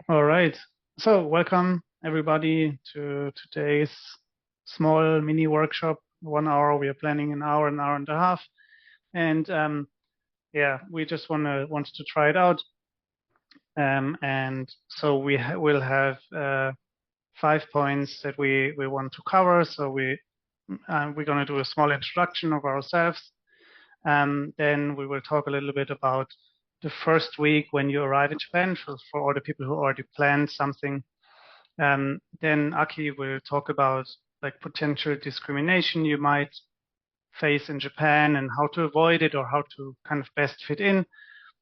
All right. So welcome everybody to today's small mini workshop. 1 hour. We are planning an hour and a half. And yeah, we just wanted to try it out. And so will have 5 points that we want to cover. So we're going to do a small introduction of ourselves. Then we will talk a little bit about the first week when you arrive in Japan for all the people who already planned something. Then Aki will talk about like potential discrimination you might face in Japan and how to avoid it or how to kind of best fit in.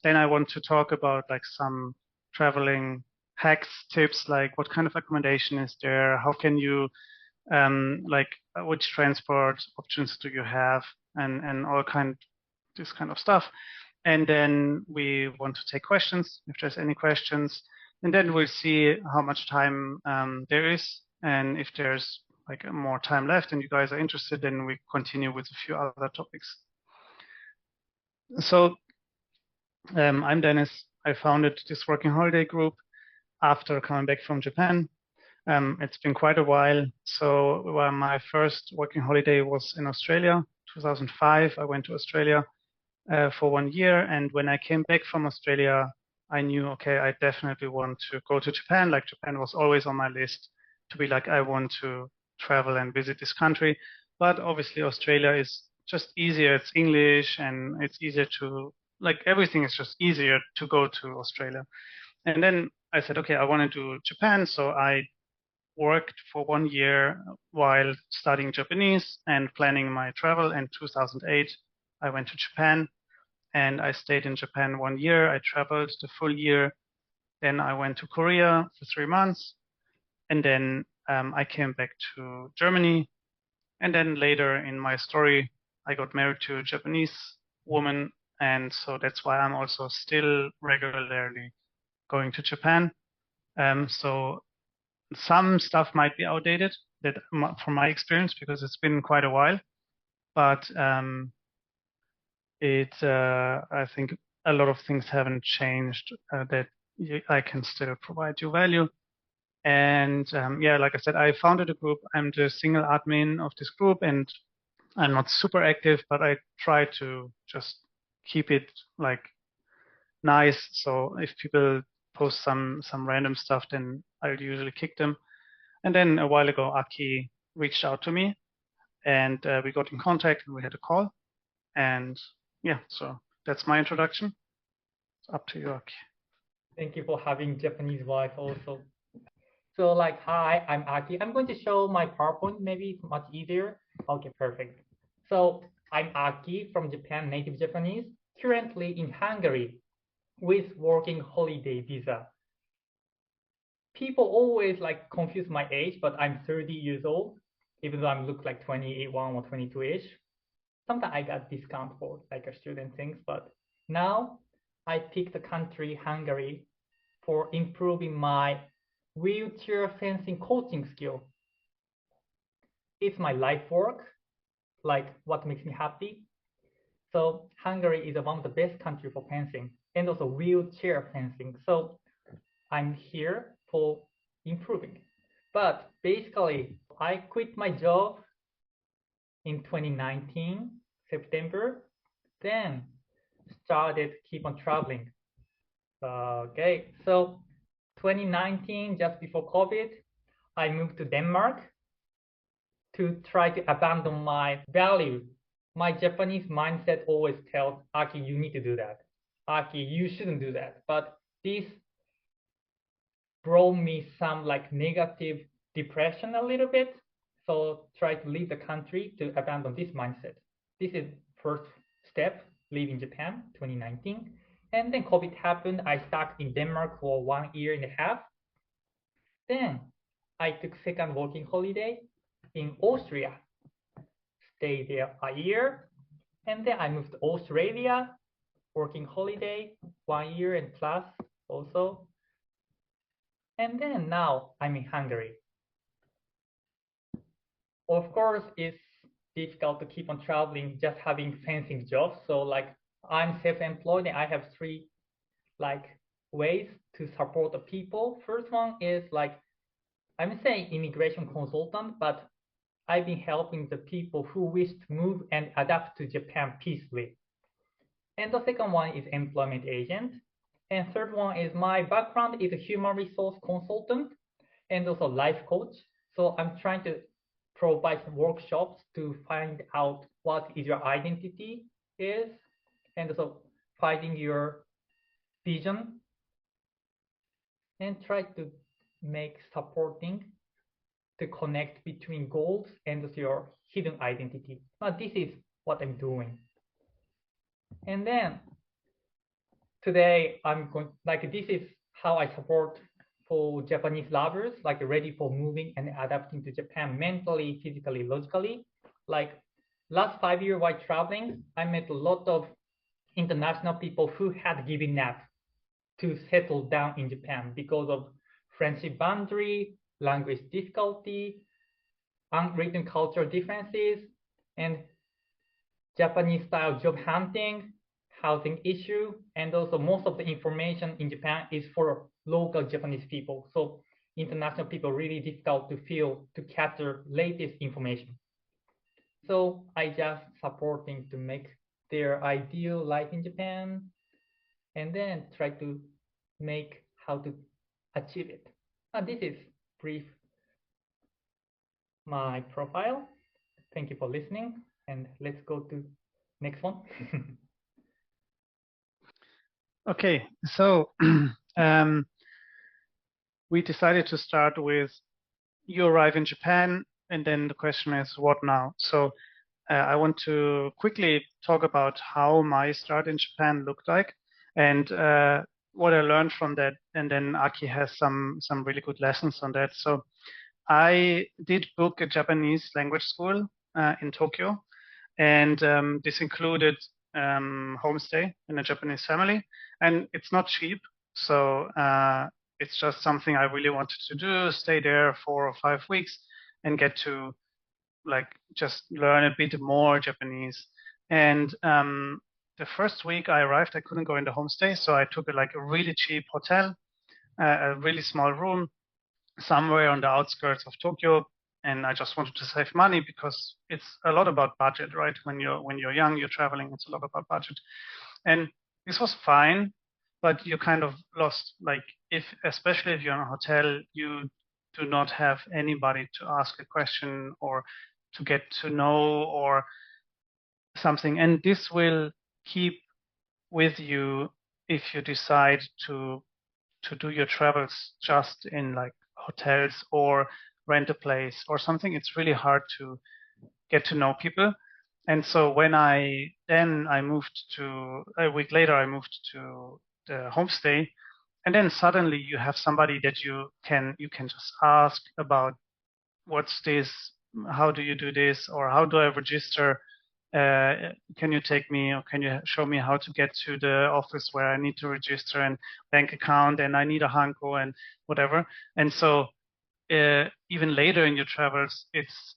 Then I want to talk about like some traveling hacks, tips, like what kind of accommodation is there? How can you which transport options do you have and all this kind of stuff. And then we want to take questions if there's any questions. And then we'll see how much time there is. And if there's like more time left and you guys are interested, then we continue with a few other topics. So I'm Dennis. I founded this working holiday group after coming back from Japan. It's been quite a while. So my first working holiday was in Australia, 2005. I went to Australia for 1 year. And when I came back from Australia, I knew, okay, I definitely want to go to Japan. Like Japan was always on my list to be like, I want to travel and visit this country. But obviously Australia is just easier. It's English and it's easier to, like everything is just easier to go to Australia. And then I said, okay, I want to do Japan. So I worked for 1 year while studying Japanese and planning my travel. In 2008, I went to Japan and I stayed in Japan 1 year. I traveled the full year. Then I went to Korea for 3 months, and then I came back to Germany. And then later in my story, I got married to a Japanese woman, and so that's why I'm also still regularly going to Japan. So some stuff might be outdated that from my experience because it's been quite a while, but I think a lot of things haven't changed that I can still provide you value. And yeah, like I said, I founded a group. I'm the single admin of this group, and I'm not super active, but I try to just keep it like nice. So if people post some random stuff, then I'll usually kick them. And then a while ago, Aki reached out to me, and we got in contact, and we had a call. And yeah, so that's my introduction. It's up to you, Aki. Thank you for having Japanese wife also. So like, hi, I'm Aki. I'm going to show my PowerPoint. Maybe it's much easier. Okay, perfect. So I'm Aki from Japan, native Japanese, currently in Hungary with working holiday visa. People always like confuse my age, but I'm 30 years old, even though I look like 21 or 22-ish. Sometimes I got discount for like a student things, but now I picked the country Hungary for improving my wheelchair fencing coaching skill. It's my life work, like what makes me happy. So Hungary is one of the best country for fencing and also wheelchair fencing. So I'm here for improving. But basically, I quit my job in 2019, September, then started keep on traveling. Okay, so 2019, just before COVID, I moved to Denmark to try to abandon my values. My Japanese mindset always tells Aki, you need to do that. Aki, you shouldn't do that. But this brought me some like negative depression a little bit. So try to leave the country to abandon this mindset. This is first step, leaving Japan, 2019. And then COVID happened. I stuck in Denmark for 1 year and a half. Then I took second working holiday in Austria, stayed there a year, and then I moved to Australia, working holiday, 1 year and plus also. And then now I'm in Hungary. Of course, it's difficult to keep on traveling just having fencing jobs. So like I'm self-employed and I have three like ways to support the people. First one is like, I'm saying immigration consultant, but I've been helping the people who wish to move and adapt to Japan peacefully. And the second one is employment agent. And third one is my background is a human resource consultant and also life coach. So I'm trying to provide workshops to find out what is your identity is, and also finding your vision, and try to make supporting to connect between goals and your hidden identity. Now this is what I'm doing. And then today I'm going, like, this is how I support for Japanese lovers, like ready for moving and adapting to Japan mentally, physically, logically. Like last 5 years while traveling, I met a lot of international people who had given up to settle down in Japan because of friendship boundary, language difficulty, unwritten cultural differences, and Japanese style job hunting, housing issue, and also most of the information in Japan is for local Japanese people. So international people really difficult to feel to capture latest information. So I just supporting to make their ideal life in Japan and then try to make how to achieve it. This is brief my profile. Thank you for listening, and let's go to next one. Okay, so we decided to start with you arrive in Japan, and then the question is what now? So I want to quickly talk about how my start in Japan looked like and what I learned from that. And then Aki has some really good lessons on that. So I did book a Japanese language school in Tokyo, and this included homestay in a Japanese family, and it's not cheap. So it's just something I really wanted to do, stay there 4 or 5 weeks and get to like just learn a bit more Japanese. And the first week I arrived, I couldn't go in the homestay, so I took like a really cheap hotel, a really small room somewhere on the outskirts of Tokyo. And I just wanted to save money because it's a lot about budget, right? When you're young, you're traveling, it's a lot about budget. And this was fine, but you kind of lost, like, if especially if you're in a hotel, you do not have anybody to ask a question or to get to know or something. And this will keep with you if you decide to do your travels just in like hotels or rent a place or something. It's really hard to get to know people. And so when I moved to a week later, I moved to the homestay, and then suddenly you have somebody that you can just ask about what's this, how do you do this, or how do I register? Can you take me, or can you show me how to get to the office where I need to register and bank account, and I need a hanko and whatever. And so even later in your travels, it's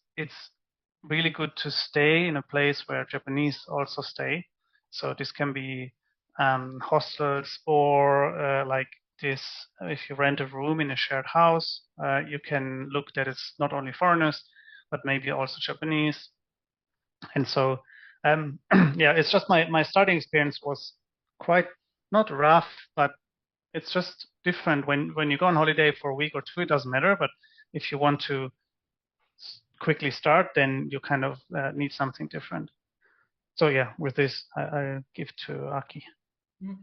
really good to stay in a place where Japanese also stay. So this can be hostels or like this. If you rent a room in a shared house, you can look that it's not only foreigners, but maybe also Japanese. And so, yeah, it's just my starting experience was quite not rough, but it's just different when you go on holiday for a week or two. It doesn't matter, but if you want to quickly start, then you kind of need something different. So yeah, with this, I give to Aki.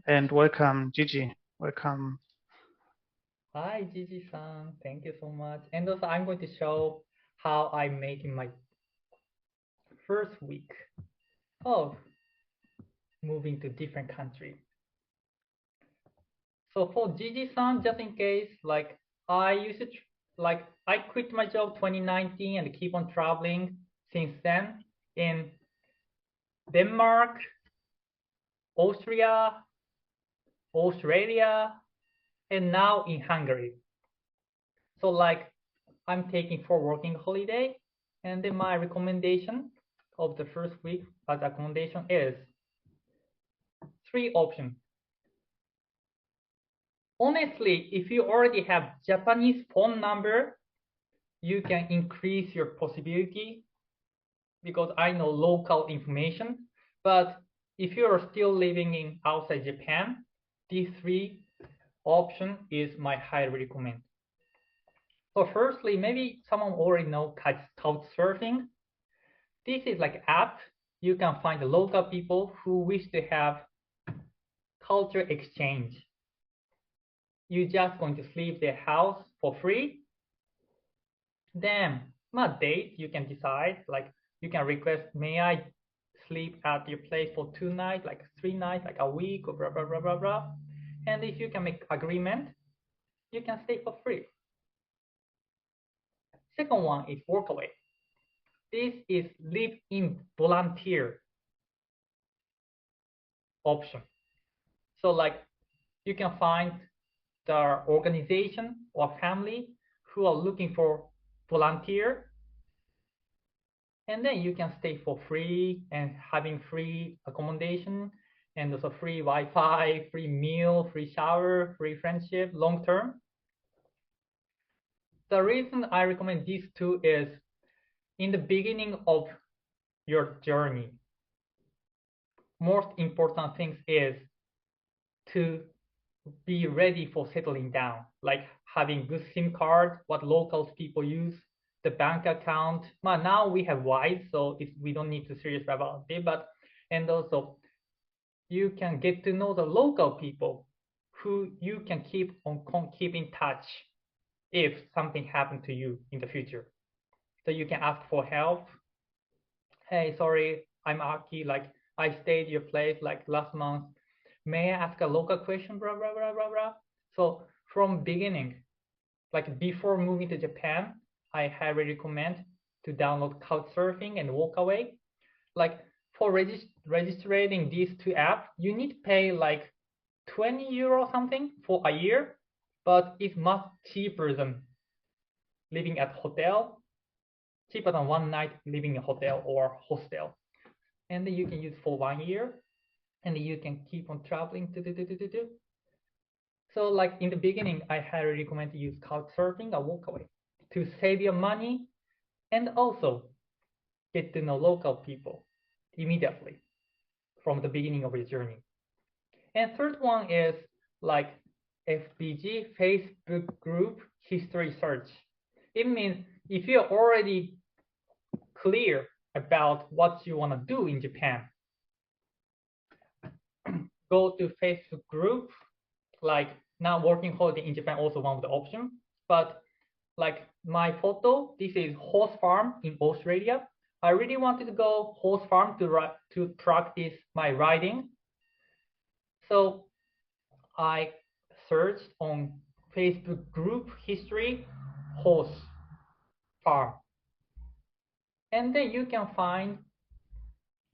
And welcome, Gigi. Welcome. Hi, Gigi-san. Thank you so much. And also, I'm going to show how I make in my first week of moving to different country. So for Gigi-san, just in case, like I used to, like I quit my job 2019 and keep on traveling since then in Denmark, Austria, Australia, and now in Hungary. So like I'm taking for working holiday, and then my recommendation of the first week as accommodation is 3 options. honestly, if you already have Japanese phone number, you can increase your possibility because I know local information. But if you are still living in outside Japan, these three option is my highly recommend. So firstly, maybe someone already know Couchsurfing. This is like app. You can find the local people who wish to have culture exchange. You just going to sleep their house for free. Then, date you can decide. Like you can request, may I sleep at your place for 2 nights, like 3 nights, like a week, or blah blah blah blah blah. And if you can make agreement, you can stay for free. Second one is Workaway. This is live-in volunteer option. So like you can find the organization or family who are looking for volunteer, and then you can stay for free and having free accommodation and also free Wi-Fi, free meal, free shower, free friendship, long term. The reason I recommend these two is in the beginning of your journey, most important things is to be ready for settling down, like having good SIM card, what locals people use, the bank account. But now we have Wise, so we don't need to serious about it. But and also you can get to know the local people who you can keep in touch if something happened to you in the future. So you can ask for help. Hey, sorry, I'm Aki. Like I stayed your place like last month. May I ask a local question? Blah blah blah blah blah. So from beginning, like before moving to Japan, I highly recommend to download Couchsurfing and Walkaway. Like for registering these two apps, you need to pay like 20 euro something for a year, but it's much cheaper than living at hotel, cheaper than one night living in a hotel or hostel. And then you can use for 1 year, and then you can keep on traveling. So like in the beginning, I highly recommend to use Couchsurfing or Walkaway to save your money and also get to know local people immediately from the beginning of your journey. And third one is like FBG, Facebook group history search. It means if you're already clear about what you want to do in Japan, go to Facebook group, like now working holiday in Japan also one of the options, but like my photo, this is horse farm in Australia. I really wanted to go horse farm to practice my riding. So I searched on Facebook group history horse farm. And then you can find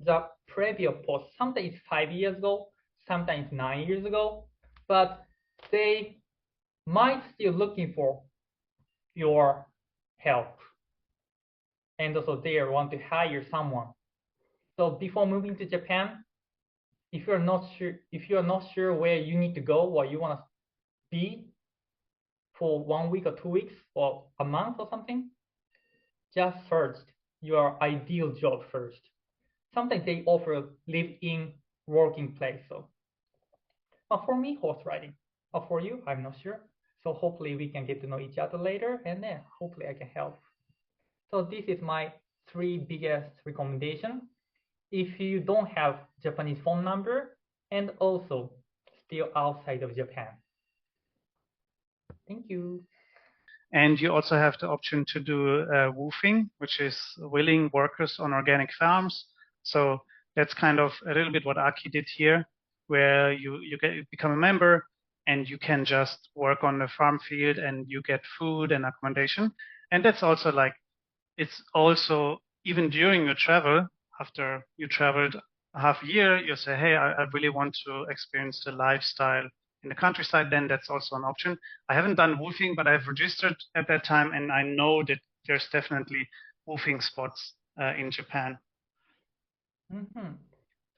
the previous post. Sometimes it's 5 years ago, sometimes 9 years ago, but they might still looking for your help. And also they want to hire someone. So before moving to Japan, if you're not sure where you need to go or you want to be for 1 week or 2 weeks or a month or something, just search your ideal job first. Sometimes they offer live-in working place. So, but for me, horse riding. But for you, I'm not sure. So hopefully we can get to know each other later, and then hopefully I can help. So this is my 3 biggest recommendation. If you don't have Japanese phone number and also still outside of Japan. Thank you. And you also have the option to do woofing, which is willing workers on organic farms. So that's kind of a little bit what Aki did here, where you become a member and you can just work on the farm field and you get food and accommodation. And that's also like, it's also even during your travel, after you traveled a half year, you say, hey, I really want to experience the lifestyle in the countryside, then that's also an option. I haven't done woofing, but I've registered at that time, and I know that there's definitely woofing spots in Japan.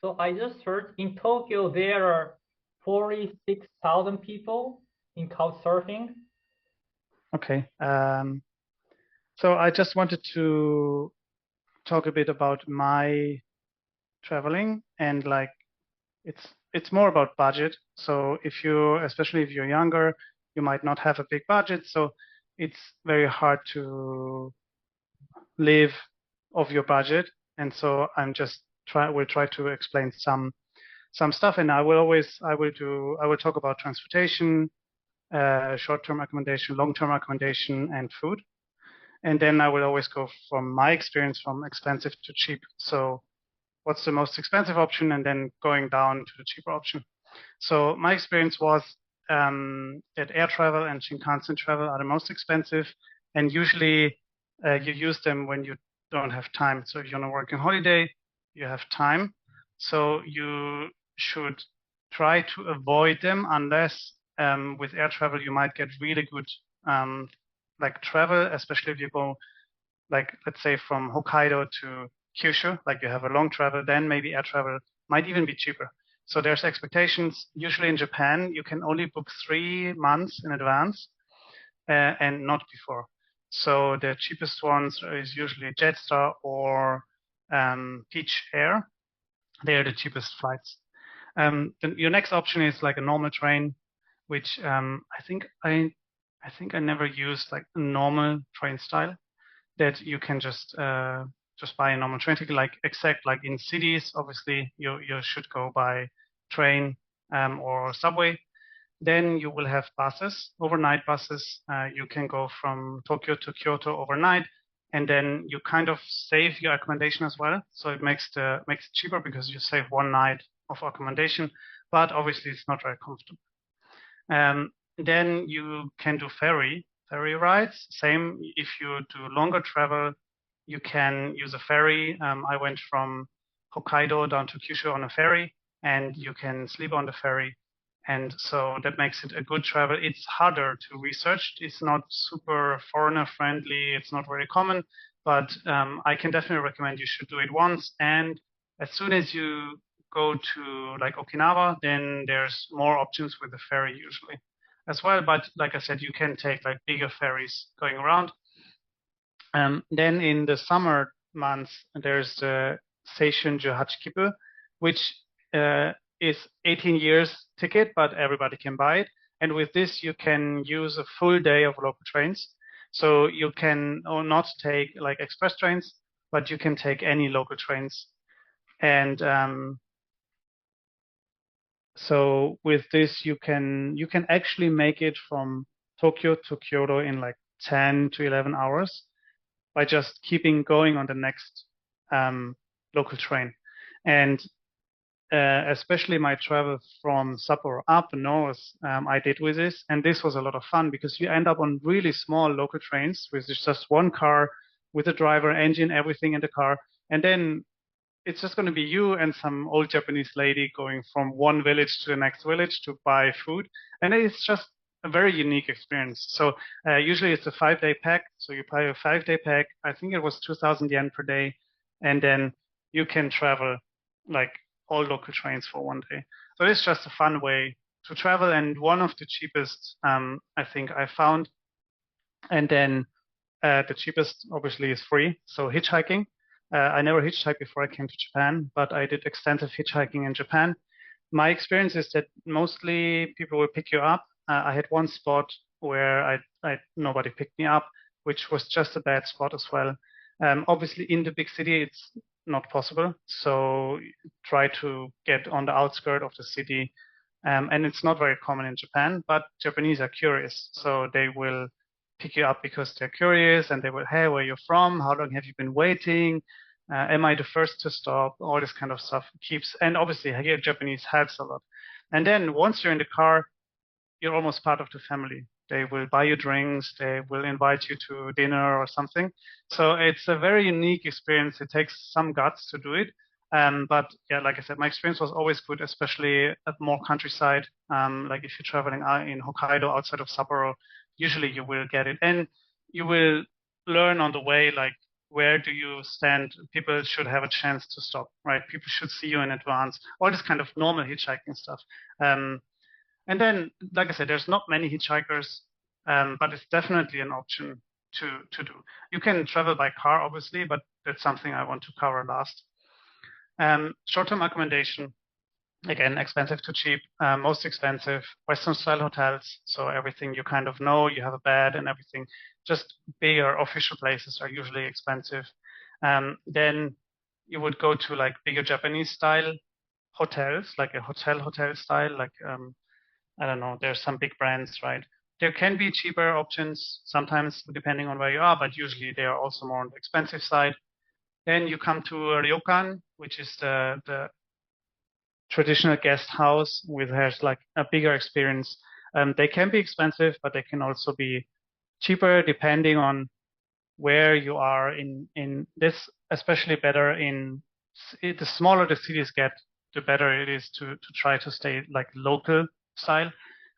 So I just heard in Tokyo there are 46,000 people in couch surfing. Okay. So I just wanted to talk a bit about my traveling, and like it's more about budget. So especially if you're younger, you might not have a big budget, so it's very hard to live off your budget. And so will try to explain some stuff, and I will talk about transportation, short-term accommodation, long-term accommodation, and food. And then I will always go from my experience from expensive to cheap. So what's the most expensive option, and then going down to the cheaper option. So my experience was that air travel and Shinkansen travel are the most expensive, and usually you use them when you don't have time. So if you're on a working holiday, you have time. So you should try to avoid them unless with air travel you might get really good like travel, especially if you go like let's say from Hokkaido to Kyushu, like you have a long travel, then maybe air travel might even be cheaper. So there's expectations. Usually in Japan, you can only book 3 months in advance and not before. So the cheapest ones is usually Jetstar or Peach Air. They are the cheapest flights. Your next option is like a normal train, which I think I never used like a normal train style that you can just buy a normal train ticket, like except like in cities, obviously you should go by train or subway. Then you will have buses, overnight buses. You can go from Tokyo to Kyoto overnight, and then you kind of save your accommodation as well. So it makes it cheaper because you save one night of accommodation, but obviously it's not very comfortable. Then you can do ferry rides. Same if you do longer travel, you can use a ferry. I went from Hokkaido down to Kyushu on a ferry, and you can sleep on the ferry. And so that makes it a good travel. It's harder to research. It's not super foreigner friendly. It's not very common, but I can definitely recommend you should do it once. And as soon as you go to like Okinawa, then there's more options with the ferry usually as well. But like I said, you can take like bigger ferries going around. Then in the summer months, there's the Seishunju Hachikibu, which is 18 years ticket, but everybody can buy it. And with this, you can use a full day of local trains. So you can not take like express trains, but you can take any local trains. And so with this, you can actually make it from Tokyo to Kyoto in like 10 to 11 hours by just keeping going on the next local train. And especially my travel from Sapporo up north, I did with this, and this was a lot of fun because you end up on really small local trains with just one car with a driver, engine, everything in the car, and then it's just going to be you and some old Japanese lady going from one village to the next village to buy food, and it's just a very unique experience. So usually it's a 5-day pack, so you buy a 5-day pack. I think it was 2,000 yen per day, and then you can travel like all local trains for one day. So it's just a fun way to travel, and one of the cheapest I think I found. And then the cheapest obviously is free, so hitchhiking. I never hitchhiked before I came to Japan, but I did extensive hitchhiking in Japan. My experience is that mostly people will pick you up. I had one spot where nobody picked me up, which was just a bad spot as well. Obviously, in the big city, it's not possible. So try to get on the outskirts of the city. And it's not very common in Japan, but Japanese are curious. So they will pick you up because they're curious, and they will, hey, where you're from? How long have you been waiting? Am I the first to stop? All this kind of stuff keeps, and obviously here Japanese helps a lot. And then once you're in the car, you're almost part of the family. They will buy you drinks, they will invite you to dinner or something. So it's a very unique experience. It takes some guts to do it. But yeah, like I said, my experience was always good, especially at more countryside. Like if you're traveling out in Hokkaido outside of Sapporo, usually you will get it. And you will learn on the way, like, where do you stand? People should have a chance to stop, right? People should see you in advance. All this kind of normal hitchhiking stuff. And then, like I said, there's not many hitchhikers, but it's definitely an option to do. You can travel by car, obviously, but that's something I want to cover last. Short-term accommodation, again, expensive to cheap. Most expensive, Western-style hotels. So everything you kind of know, you have a bed and everything. Just bigger official places are usually expensive. Then you would go to like bigger Japanese-style hotels, like a hotel style, like I don't know, there's some big brands, right? There can be cheaper options sometimes depending on where you are, but usually they are also more on the expensive side. Then you come to a ryokan, which is the traditional guest house, which has like a bigger experience. They can be expensive, but they can also be cheaper depending on where you are in this, especially better in the smaller the cities get, the better it is to try to stay like local style.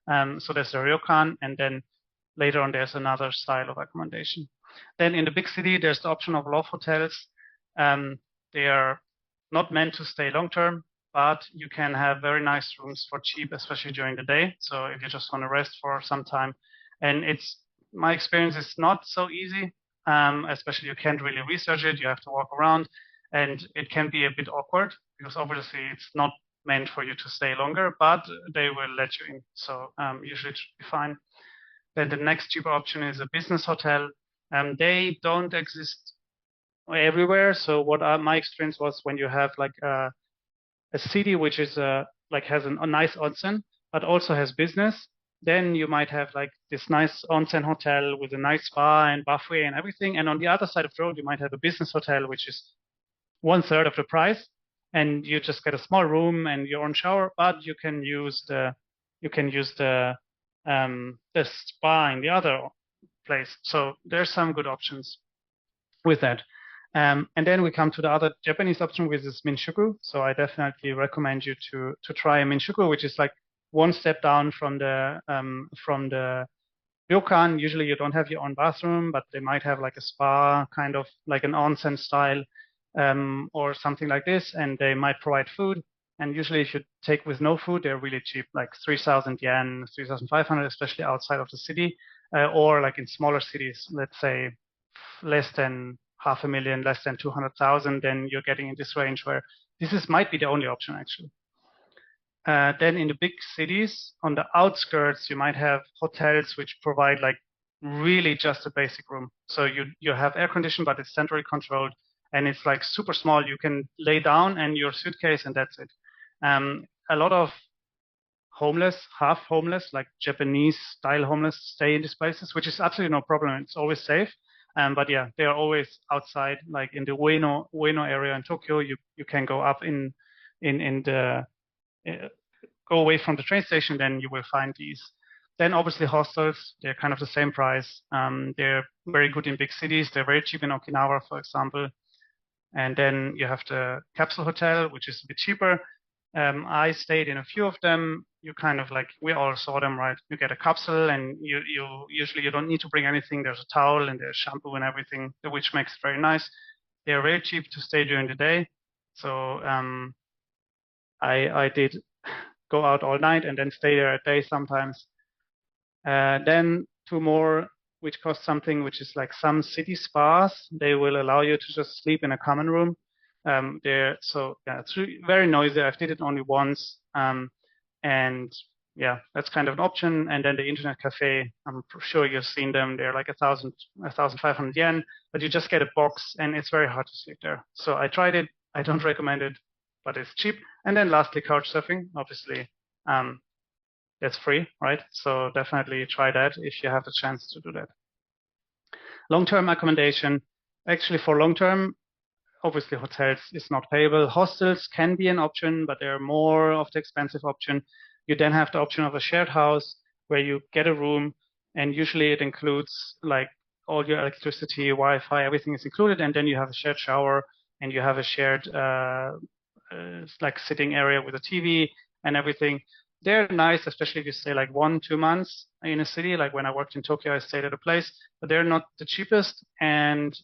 So there's the ryokan, and then later on there's another style of accommodation. Then in the big city, there's the option of love hotels. They are not meant to stay long term, but you can have very nice rooms for cheap, especially during the day. So if you just want to rest for some time, and it's my experience is not so easy, especially you can't really research it. You have to walk around, and it can be a bit awkward because obviously it's not meant for you to stay longer, but they will let you in. So usually it should be fine. Then the next cheaper option is a business hotel. They don't exist everywhere. So what my experience was when you have like a city which is like has a nice onsen, but also has business, then you might have like this nice onsen hotel with a nice spa and buffet and everything. And on the other side of the road, you might have a business hotel, which is 1/3 of the price, and you just get a small room and your own shower, but you can use the spa in the other place. So there's some good options with that. And then we come to the other Japanese option, which is Minshuku. So I definitely recommend you to try Minshuku, which is like one step down from the ryokan. Usually you don't have your own bathroom, but they might have like a spa, kind of like an onsen style, or something like this, and they might provide food. And usually if you take with no food, they're really cheap, like 3,000 yen, 3,500, especially outside of the city, or like in smaller cities, let's say less than 500,000, less than 200,000, then you're getting in this range where might be the only option actually. Then in the big cities, on the outskirts, you might have hotels which provide like really just a basic room. So you have air conditioning, but it's centrally controlled, and it's like super small. You can lay down and your suitcase, and that's it. A lot of homeless, half homeless, like Japanese style homeless, stay in these places, which is absolutely no problem. It's always safe. But yeah, they are always outside, like in the Ueno area in Tokyo. You can go up in the go away from the train station, then you will find these. Then obviously hostels, they're kind of the same price. They're very good in big cities. They're very cheap in Okinawa, for example. And then you have the capsule hotel, which is a bit cheaper. I stayed in a few of them. You kind of like, we all saw them, right? You get a capsule, and you usually you don't need to bring anything. There's a towel and there's shampoo and everything, which makes it very nice. They're very cheap to stay during the day. So I did go out all night and then stay there a day sometimes. Then two more, which cost something, which is like some city spas. They will allow you to just sleep in a common room. So yeah, it's very noisy. I've did it only once, and yeah, that's kind of an option. And then the internet cafe, I'm sure you've seen them. They're like 1,500 yen, but you just get a box, and it's very hard to sleep there. So I tried it. I don't recommend it, but it's cheap. And then lastly, couch surfing. Obviously, that's free, right? So definitely try that if you have the chance to do that. Long-term accommodation. Actually, for long-term, obviously hotels is not payable. Hostels can be an option, but they're more of the expensive option. You then have the option of a shared house where you get a room, and usually it includes like all your electricity, Wi-Fi, everything is included, and then you have a shared shower, and you have a shared like sitting area with a TV and everything. They're nice, especially if you stay like 1-2 months in a city. Like when I worked in Tokyo, I stayed at a place, but they're not the cheapest, and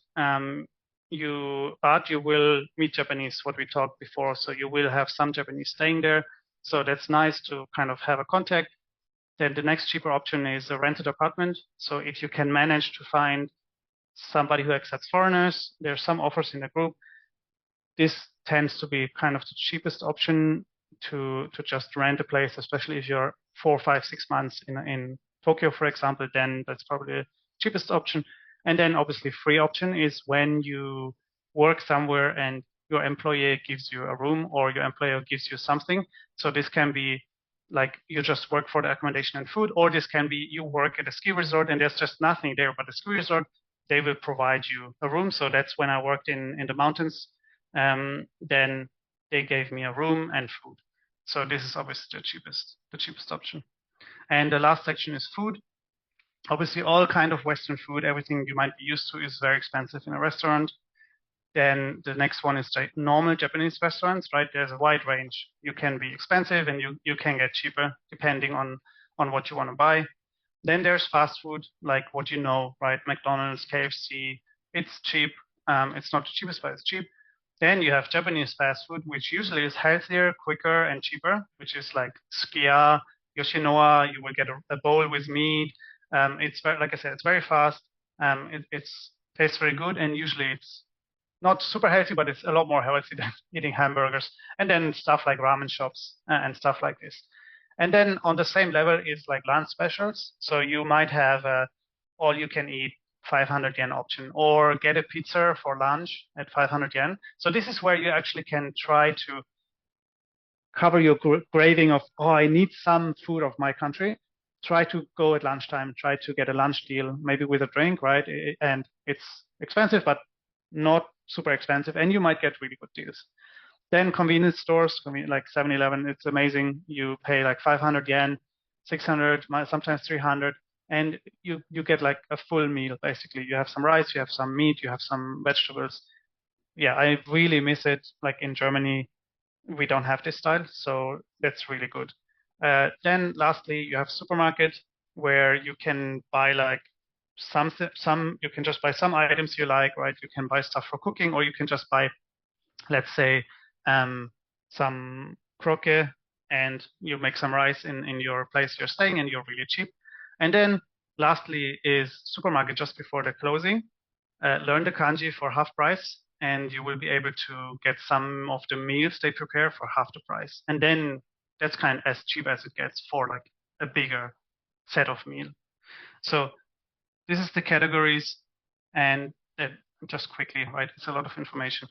you will meet Japanese, what we talked before. So you will have some Japanese staying there. So that's nice to kind of have a contact. Then the next cheaper option is a rented apartment. So if you can manage to find somebody who accepts foreigners, there are some offers in the group. This tends to be kind of the cheapest option to just rent a place, especially if you're 4, 5, 6 months in Tokyo, for example, then that's probably the cheapest option. And then obviously free option is when you work somewhere and your employer gives you a room or your employer gives you something. So this can be like you just work for the accommodation and food, or this can be you work at a ski resort and there's just nothing there but a ski resort. They will provide you a room. So that's when I worked in the mountains. Then they gave me a room and food. So this is obviously the cheapest option. And the last section is food. Obviously, all kind of Western food, everything you might be used to is very expensive in a restaurant. Then the next one is the normal Japanese restaurants, right? There's a wide range. You can be expensive and you can get cheaper depending on what you want to buy. Then there's fast food, like what you know, right? McDonald's, KFC. It's cheap. It's not the cheapest, but it's cheap. Then you have Japanese fast food, which usually is healthier, quicker, and cheaper, which is like Sukiya, Yoshinoya. You will get a bowl with meat. It's very, like I said, it's very fast. It's tastes very good, and usually it's not super healthy, but it's a lot more healthy than eating hamburgers. And then stuff like ramen shops and stuff like this. And then on the same level is like lunch specials. So you might have a all you can eat 500 yen option or get a pizza for lunch at 500 yen. So this is where you actually can try to cover your craving of, oh, I need some food of my country. Try to go at lunchtime, try to get a lunch deal, maybe with a drink, right? And it's expensive, but not super expensive. And you might get really good deals. Then convenience stores, like 7-Eleven, it's amazing. You pay like 500 yen, 600, sometimes 300, and you get like a full meal, basically. You have some rice, you have some meat, you have some vegetables. Yeah, I really miss it. Like in Germany, we don't have this style, so that's really good. Then lastly, you have supermarket where you can buy like you can just buy some items you like, right? You can buy stuff for cooking, or you can just buy, let's say, some croque, and you make some rice in your place you're staying, and you're really cheap. And then lastly is supermarket just before the closing. Learn the kanji for half price, and you will be able to get some of the meals they prepare for half the price. And then that's kind of as cheap as it gets for like a bigger set of meal. So this is the categories, and just quickly, right? It's a lot of information,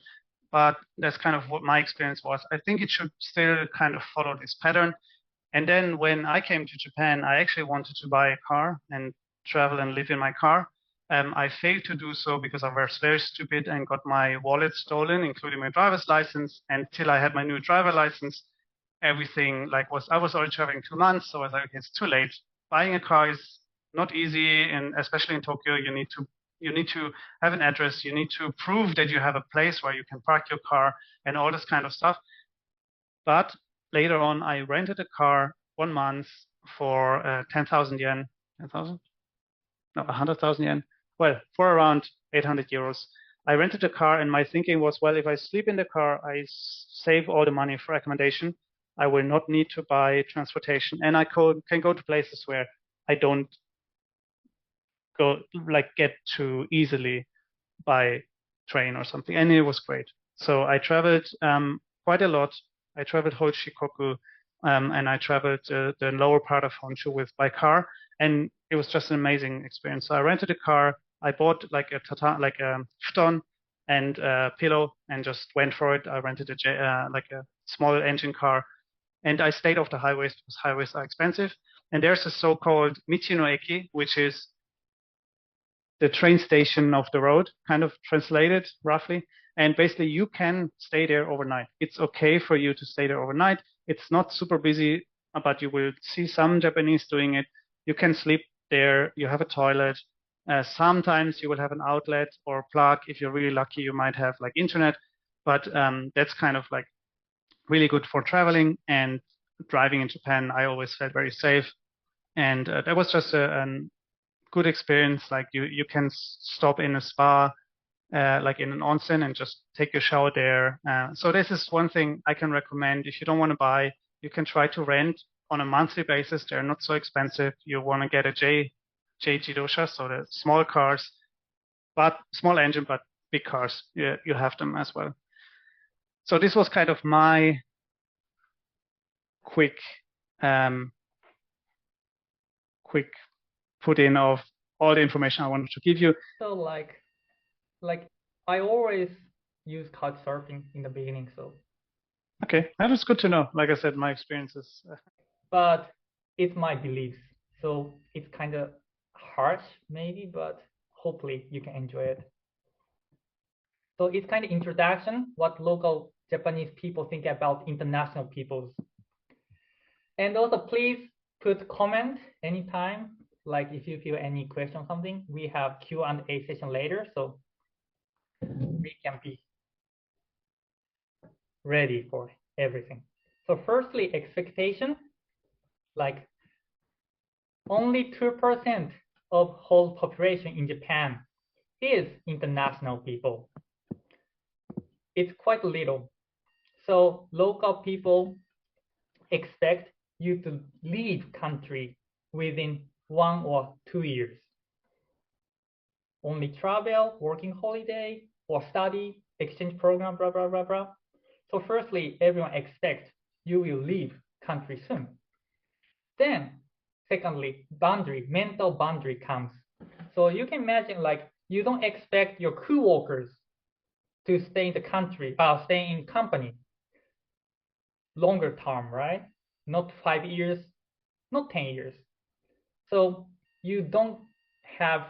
but that's kind of what my experience was. I think it should still kind of follow this pattern. And then when I came to Japan, I actually wanted to buy a car and travel and live in my car. I failed to do so because I was very stupid and got my wallet stolen, including my driver's license. Until I had my new driver license, everything like I was already traveling 2 months, so I was like, okay, it's too late. Buying a car is not easy, and especially in Tokyo, you need to have an address. You need to prove that you have a place where you can park your car and all this kind of stuff. But later on, I rented a car 1 month for 10,000 yen. 10,000? No, 100,000 yen. Well, for around 800 euros. I rented a car, and my thinking was, well, if I sleep in the car, I save all the money for accommodation. I will not need to buy transportation, and I can go to places where I don't get to easily by train or something. And it was great. So I traveled quite a lot. I traveled whole Shikoku, and I traveled the lower part of Honshu by car, and it was just an amazing experience. So I rented a car. I bought like a futon and a pillow, and just went for it. I rented like a small engine car, and I stayed off the highways because highways are expensive. And there's a so-called Michi no Eki, which is the train station of the road, kind of translated roughly. And basically, you can stay there overnight. It's okay for you to stay there overnight. It's not super busy, but you will see some Japanese doing it. You can sleep there. You have a toilet. Sometimes you will have an outlet or plug. If you're really lucky, you might have like internet. But that's kind of like really good for traveling and driving in Japan. I always felt very safe. And that was just a good experience. Like you can stop in a spa, like in an onsen, and just take a shower there. So this is one thing I can recommend. If you don't want to buy, you can try to rent. on a monthly basis. They're not so expensive. You want to get a J Jidosha, so the small cars, but small engine, but big cars. You have them as well. So this was kind of my quick put in of all the information I wanted to give you. So like I always use couchsurfing in the beginning, so. Okay, that is good to know. Like I said, my experiences. But it's my beliefs, so it's kind of harsh maybe, but hopefully you can enjoy it. So it's kind of introduction, what local Japanese people think about international peoples. And also please put comment anytime, like if you feel any question or something. We have Q&A session later, so we can be ready for everything. So firstly, expectation, like only 2% of whole population in Japan is international people. It's quite little. So local people expect you to leave country within 1 or 2 years. Only travel, working holiday, or study, exchange program, blah, blah, blah, blah. So firstly, everyone expects you will leave country soon. Then, secondly, mental boundary comes. So you can imagine like you don't expect your co-workers to stay in the country, stay in company longer term, right? Not 5 years, not 10 years. So you don't have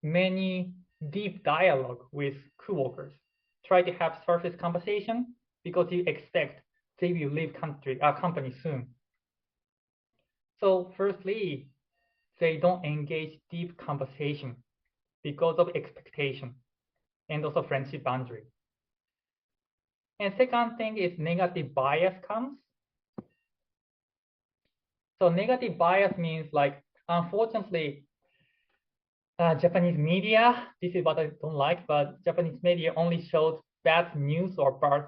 many deep dialogue with co-workers. Try to have surface conversation because you expect they will leave company soon. So firstly, they don't engage deep conversation because of expectation and also friendship boundary. And second thing is negative bias comes. So negative bias means like, unfortunately, Japanese media, this is what I don't like, but Japanese media only shows bad news or bad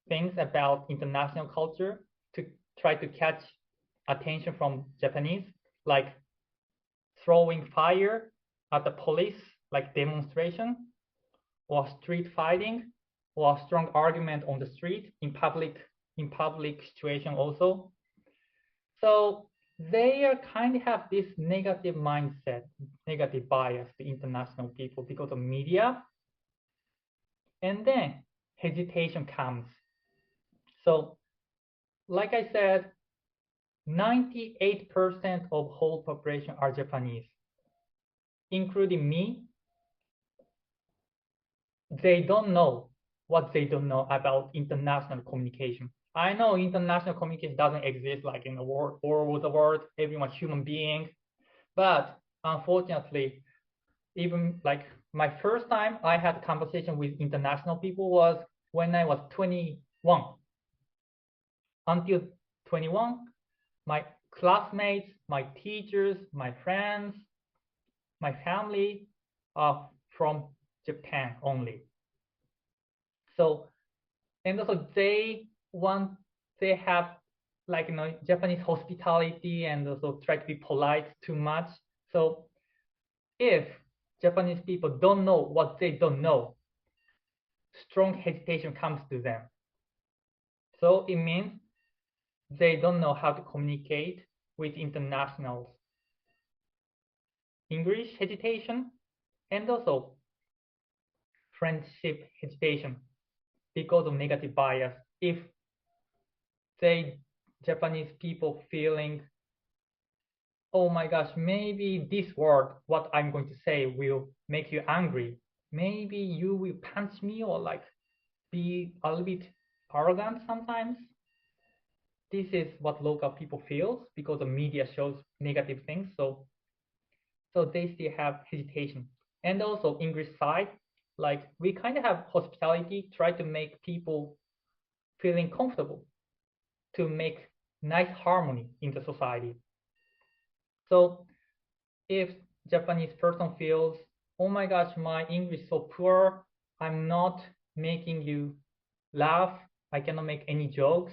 things about international culture to try to catch attention from Japanese, like throwing fire at the police, like demonstration, or street fighting, or strong argument on the street in public situation also. So they are kind of have this negative mindset, negative bias to international people because of media. And then hesitation comes. So like I said, 98% of whole population are Japanese, including me. They don't know what they don't know about international communication. I know international communication doesn't exist like in the world or with the world, everyone's human being. But unfortunately, even like my first time I had a conversation with international people was when I was 21. Until 21, my classmates, my teachers, my friends, my family are from Japan only. So, and also they have like, Japanese hospitality and also try to be polite too much. So if Japanese people don't know what they don't know, strong hesitation comes to them. So it means they don't know how to communicate with internationals. English hesitation and also friendship hesitation because of negative bias. If Japanese people feeling, oh my gosh, maybe this word, what I'm going to say will make you angry. Maybe you will punch me or like be a little bit arrogant sometimes. This is what local people feel because the media shows negative things. So they still have hesitation. And also English side, like we kind of have hospitality, try to make people feeling comfortable to make nice harmony in the society. So if Japanese person feels, oh my gosh, my English is so poor, I'm not making you laugh, I cannot make any jokes,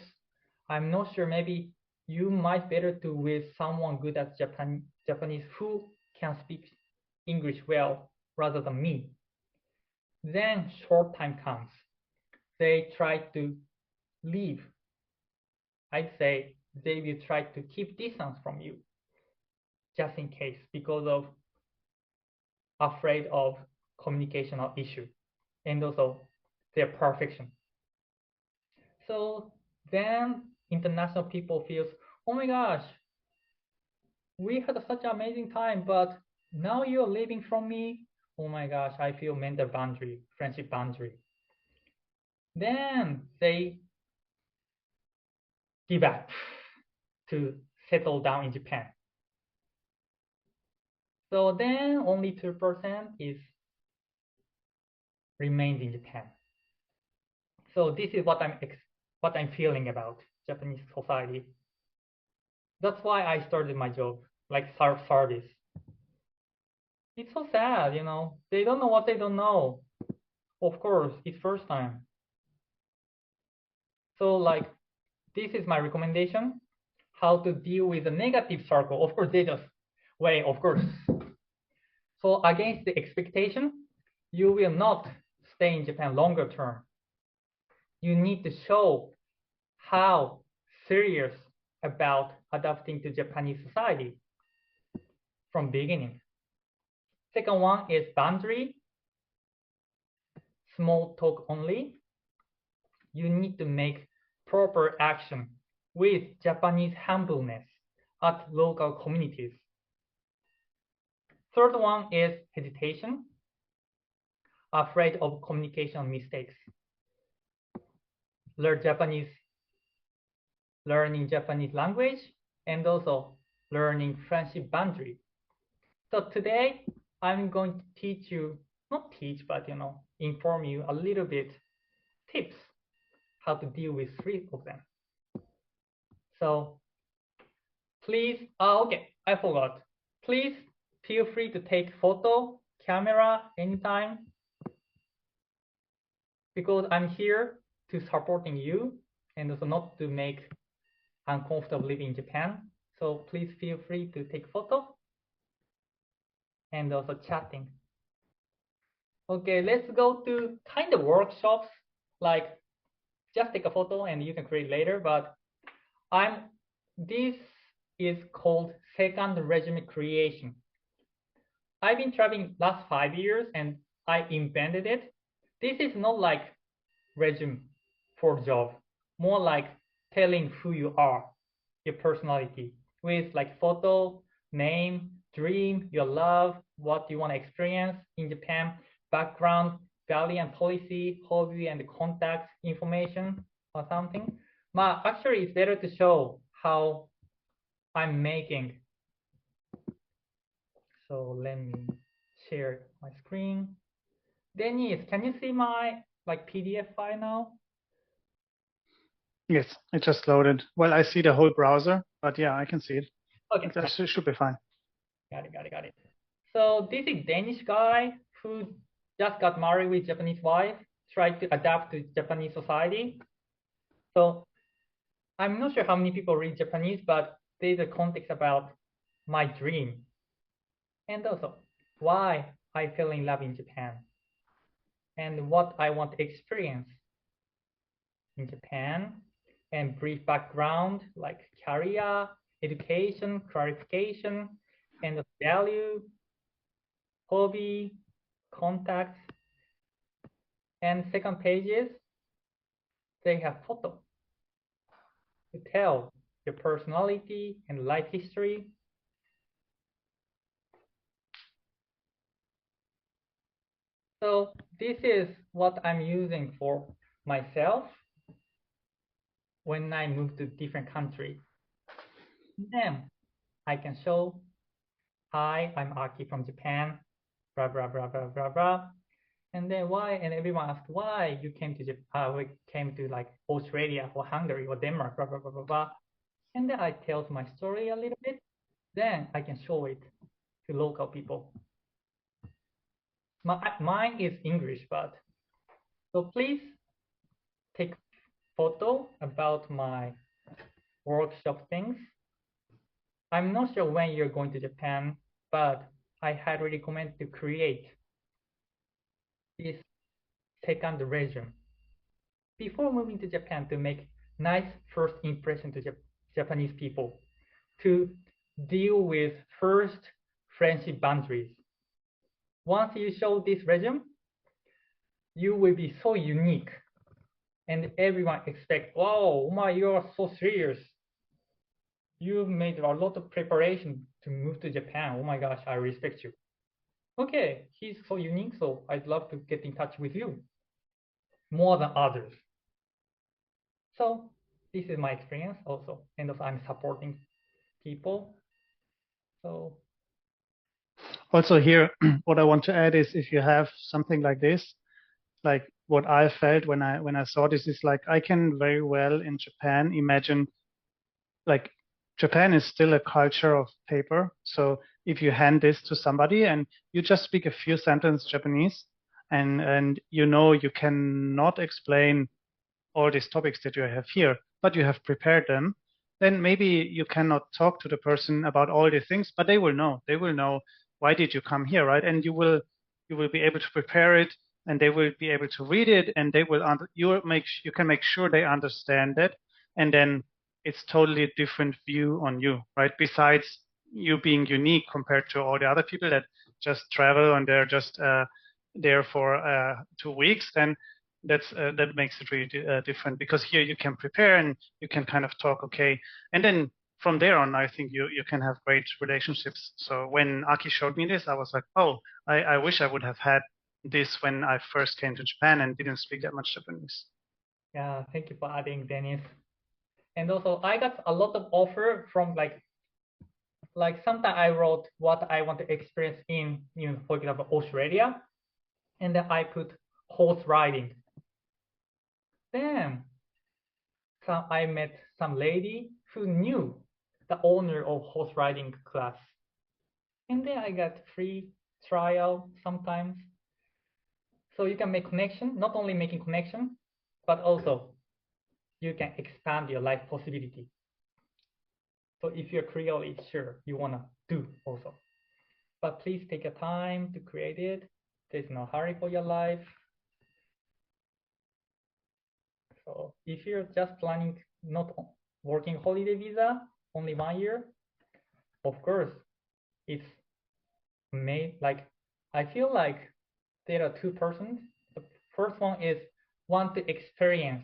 I'm not sure, maybe you might better to with someone good at Japanese who can speak English well rather than me. Then short time comes. They try to leave. I'd say they will try to keep distance from you just in case because of afraid of communicational issue and also their perfection. So then international people feels, oh my gosh, we had such an amazing time, but now you're leaving from me. Oh my gosh, I feel mental boundary, friendship boundary. Then they give up to settle down in Japan. So then only 2% is remains in Japan. So this is what I'm feeling about Japanese society. That's why I started my job, like service. It's so sad, you know. They don't know what they don't know. Of course, it's first time. So like, this is my recommendation, how to deal with the negative circle. Of course, they just way, of course. So against the expectation, you will not stay in Japan longer term. You need to show how serious about adapting to Japanese society from beginning. Second one is boundary, small talk only. You need to make proper action with Japanese humbleness at local communities. Third one is hesitation, afraid of communication mistakes. Learning Japanese language, and also learning friendship boundary. So today I'm going to teach you, not teach, but inform you a little bit tips how to deal with 3 of them. So please, okay, I forgot. Please feel free to take photo, camera anytime, because I'm here to supporting you and also not to make uncomfortable living in Japan. So please feel free to take photo and also chatting. Okay, let's go to kind of workshops, like just take a photo and you can create later, but this is called second resume creation. I've been traveling last 5 years and I invented it. This is not like resume for job, more like telling who you are, your personality, with like photo, name, dream, your love, what you want to experience in Japan, background, value and policy, hobby and contact information or something. But actually, it's better to show how I'm making. So let me share my screen. Denise, can you see my like PDF file now? Yes, it just loaded. Well, I see the whole browser, but yeah, I can see it. Okay. That should be fine. Got it. So this is Danish guy who just got married with Japanese wife, tried to adapt to Japanese society. So I'm not sure how many people read Japanese, but there's a context about my dream. And also why I fell in love in Japan and what I want to experience in Japan, and brief background like career, education, clarification, and the value, hobby, contacts. And second pages, they have photo to tell your personality and life history. So this is what I'm using for myself when I move to different country. Then I can show, hi, I'm Aki from Japan, blah, blah, blah, blah, blah, blah. And then why, and everyone asked why you came to Japan, we came to like Australia or Hungary or Denmark, blah, blah, blah, blah, blah. And then I tell my story a little bit. Then I can show it to local people. Mine is English, but so please take photo about my workshop things. I'm not sure when you're going to Japan, but I highly recommend to create this second resume before moving to Japan to make nice first impression to Japanese people, to deal with first friendship boundaries. Once you show this resume, you will be so unique, and everyone expects, wow, you are so serious. You've made a lot of preparation to move to Japan. Oh my gosh, I respect you. Okay, he's so unique, so I'd love to get in touch with you more than others. So this is my experience also, and also I'm supporting people. So Also here, what I want to add is if you have something like this, like what I felt when I saw this is like I can very well in Japan imagine like Japan is still a culture of paper. So if you hand this to somebody and you just speak a few sentences Japanese and you know you cannot explain all these topics that you have here, but you have prepared them, then maybe you cannot talk to the person about all the things, but they will know. They will know why did you come here, right? And you will be able to prepare it, and they will be able to read it, and they will you can make sure they understand it, and then it's totally a different view on you, right? Besides you being unique compared to all the other people that just travel and they're just there for 2 weeks, then that makes it really different, because here you can prepare and you can kind of talk, okay, and then from there on, I think you can have great relationships. So when Aki showed me this, I was like, oh, I wish I would have had this when I first came to Japan and didn't speak that much Japanese. yeah, thank you for adding, Dennis. And also I got a lot of offer from like sometimes I wrote what I want to experience in, for example, Australia, and then I put horse riding. Then I met some lady who knew the owner of horse riding class, and then I got free trial sometimes. So you can make connection, not only making connection, but also you can expand your life possibility. So if you're really sure you want to do also, but please take your time to create it. There's no hurry for your life. So if you're just planning not working holiday visa, only 1 year, of course, it's made like, I feel like there are two persons. The first one is want to experience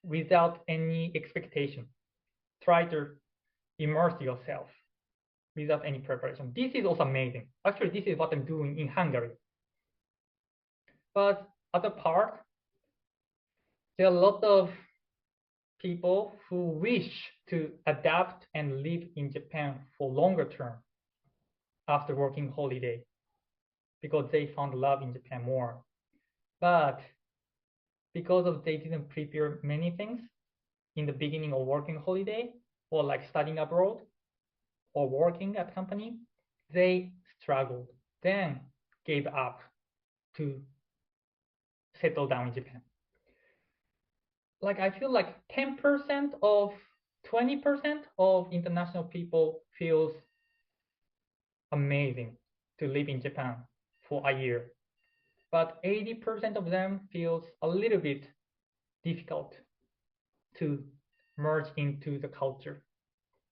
without any expectation. Try to immerse yourself without any preparation. This is also amazing. Actually, this is what I'm doing in Hungary. But other part, there are a lot of people who wish to adapt and live in Japan for longer term after working holiday because they found love in Japan more. But because of they didn't prepare many things in the beginning of working holiday or like studying abroad or working at company, they struggled, then gave up to settle down in Japan. Like I feel like 10% of 20% of international people feels amazing to live in Japan for a year, but 80% of them feels a little bit difficult to merge into the culture,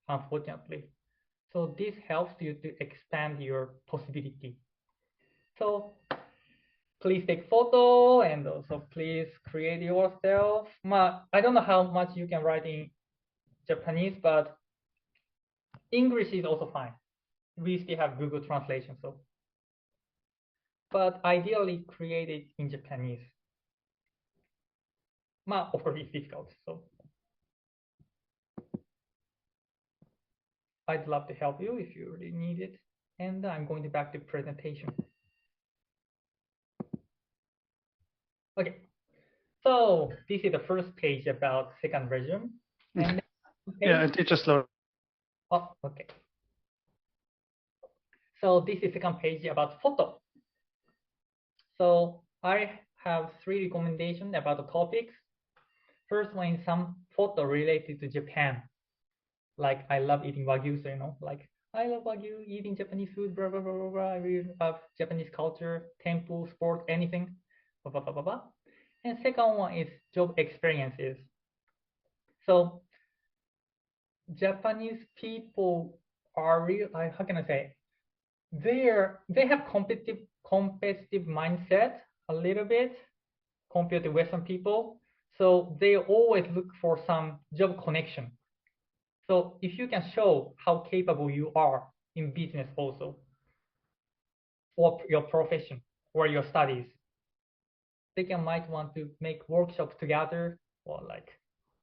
unfortunately. So this helps you to expand your possibility. So please take photo and also please create yourself. I don't know how much you can write in Japanese, but English is also fine. We still have Google Translation, so. But ideally create it in Japanese. Of course it's difficult, so. I'd love to help you if you really need it. And I'm going back to presentation. Okay, so this is the first page about second resume. And yeah, it just loaded. Oh, okay. So this is second page about photo. So I have 3 recommendations about the topics. First one is some photo related to Japan. Like I love eating Wagyu, so like I love Wagyu, eating Japanese food, blah blah blah blah blah. I really love Japanese culture, temple, sport, anything, blah blah blah blah blah. And second one is job experiences. So Japanese people are real. How can I say? They have competitive mindset a little bit compared to Western people. So they always look for some job connection. So if you can show how capable you are in business also, or your profession or your studies, they might want to make workshops together or like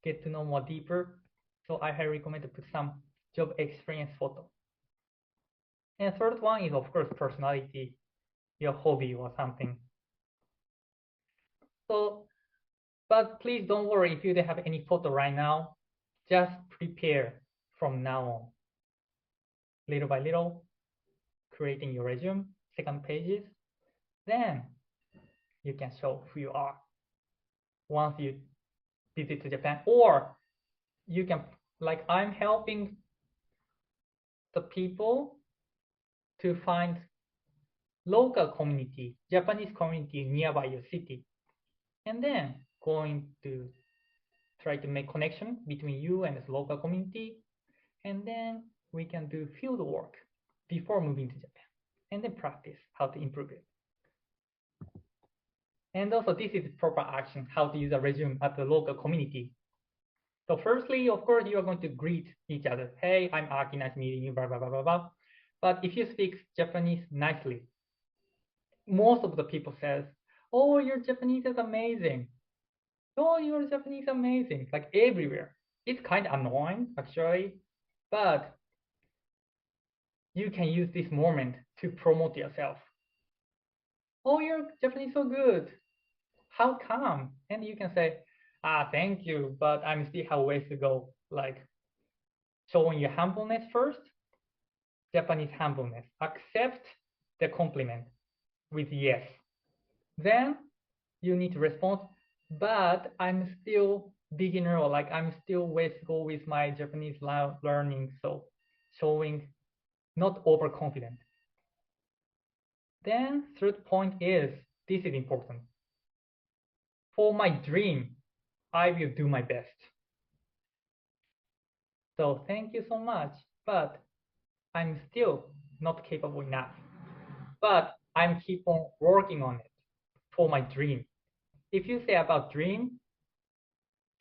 get to know more deeper. So I highly recommend to put some job experience photo. And third one is of course personality, your hobby or something. So, but please don't worry if you don't have any photo right now. Just prepare from now on, little by little, creating your resume, second pages. Then you can show who you are once you visit to Japan, or you can, like I'm helping the people to find local community, Japanese community nearby your city, and then going to try to make connection between you and this local community, and then we can do field work before moving to Japan, and then practice how to improve it. And also this is proper action, how to use a resume at the local community. So firstly, of course, you are going to greet each other. Hey, I'm Aki, nice meeting you, blah, blah, blah, blah, blah. But if you speak Japanese nicely, most of the people says, oh, your Japanese is amazing. Oh, your Japanese amazing, like everywhere. It's kind of annoying, actually, but you can use this moment to promote yourself. Oh, your Japanese so good. How come? And you can say, thank you, but I'm still have ways to go. Like showing your humbleness first, Japanese humbleness. Accept the compliment with yes. Then you need to respond, but I'm still beginner, or like I'm still ways to go with my Japanese learning. So showing not overconfident. Then third point is, this is important. For my dream, I will do my best. So thank you so much, but I'm still not capable enough. But I'm keep on working on it for my dream. If you say about dream,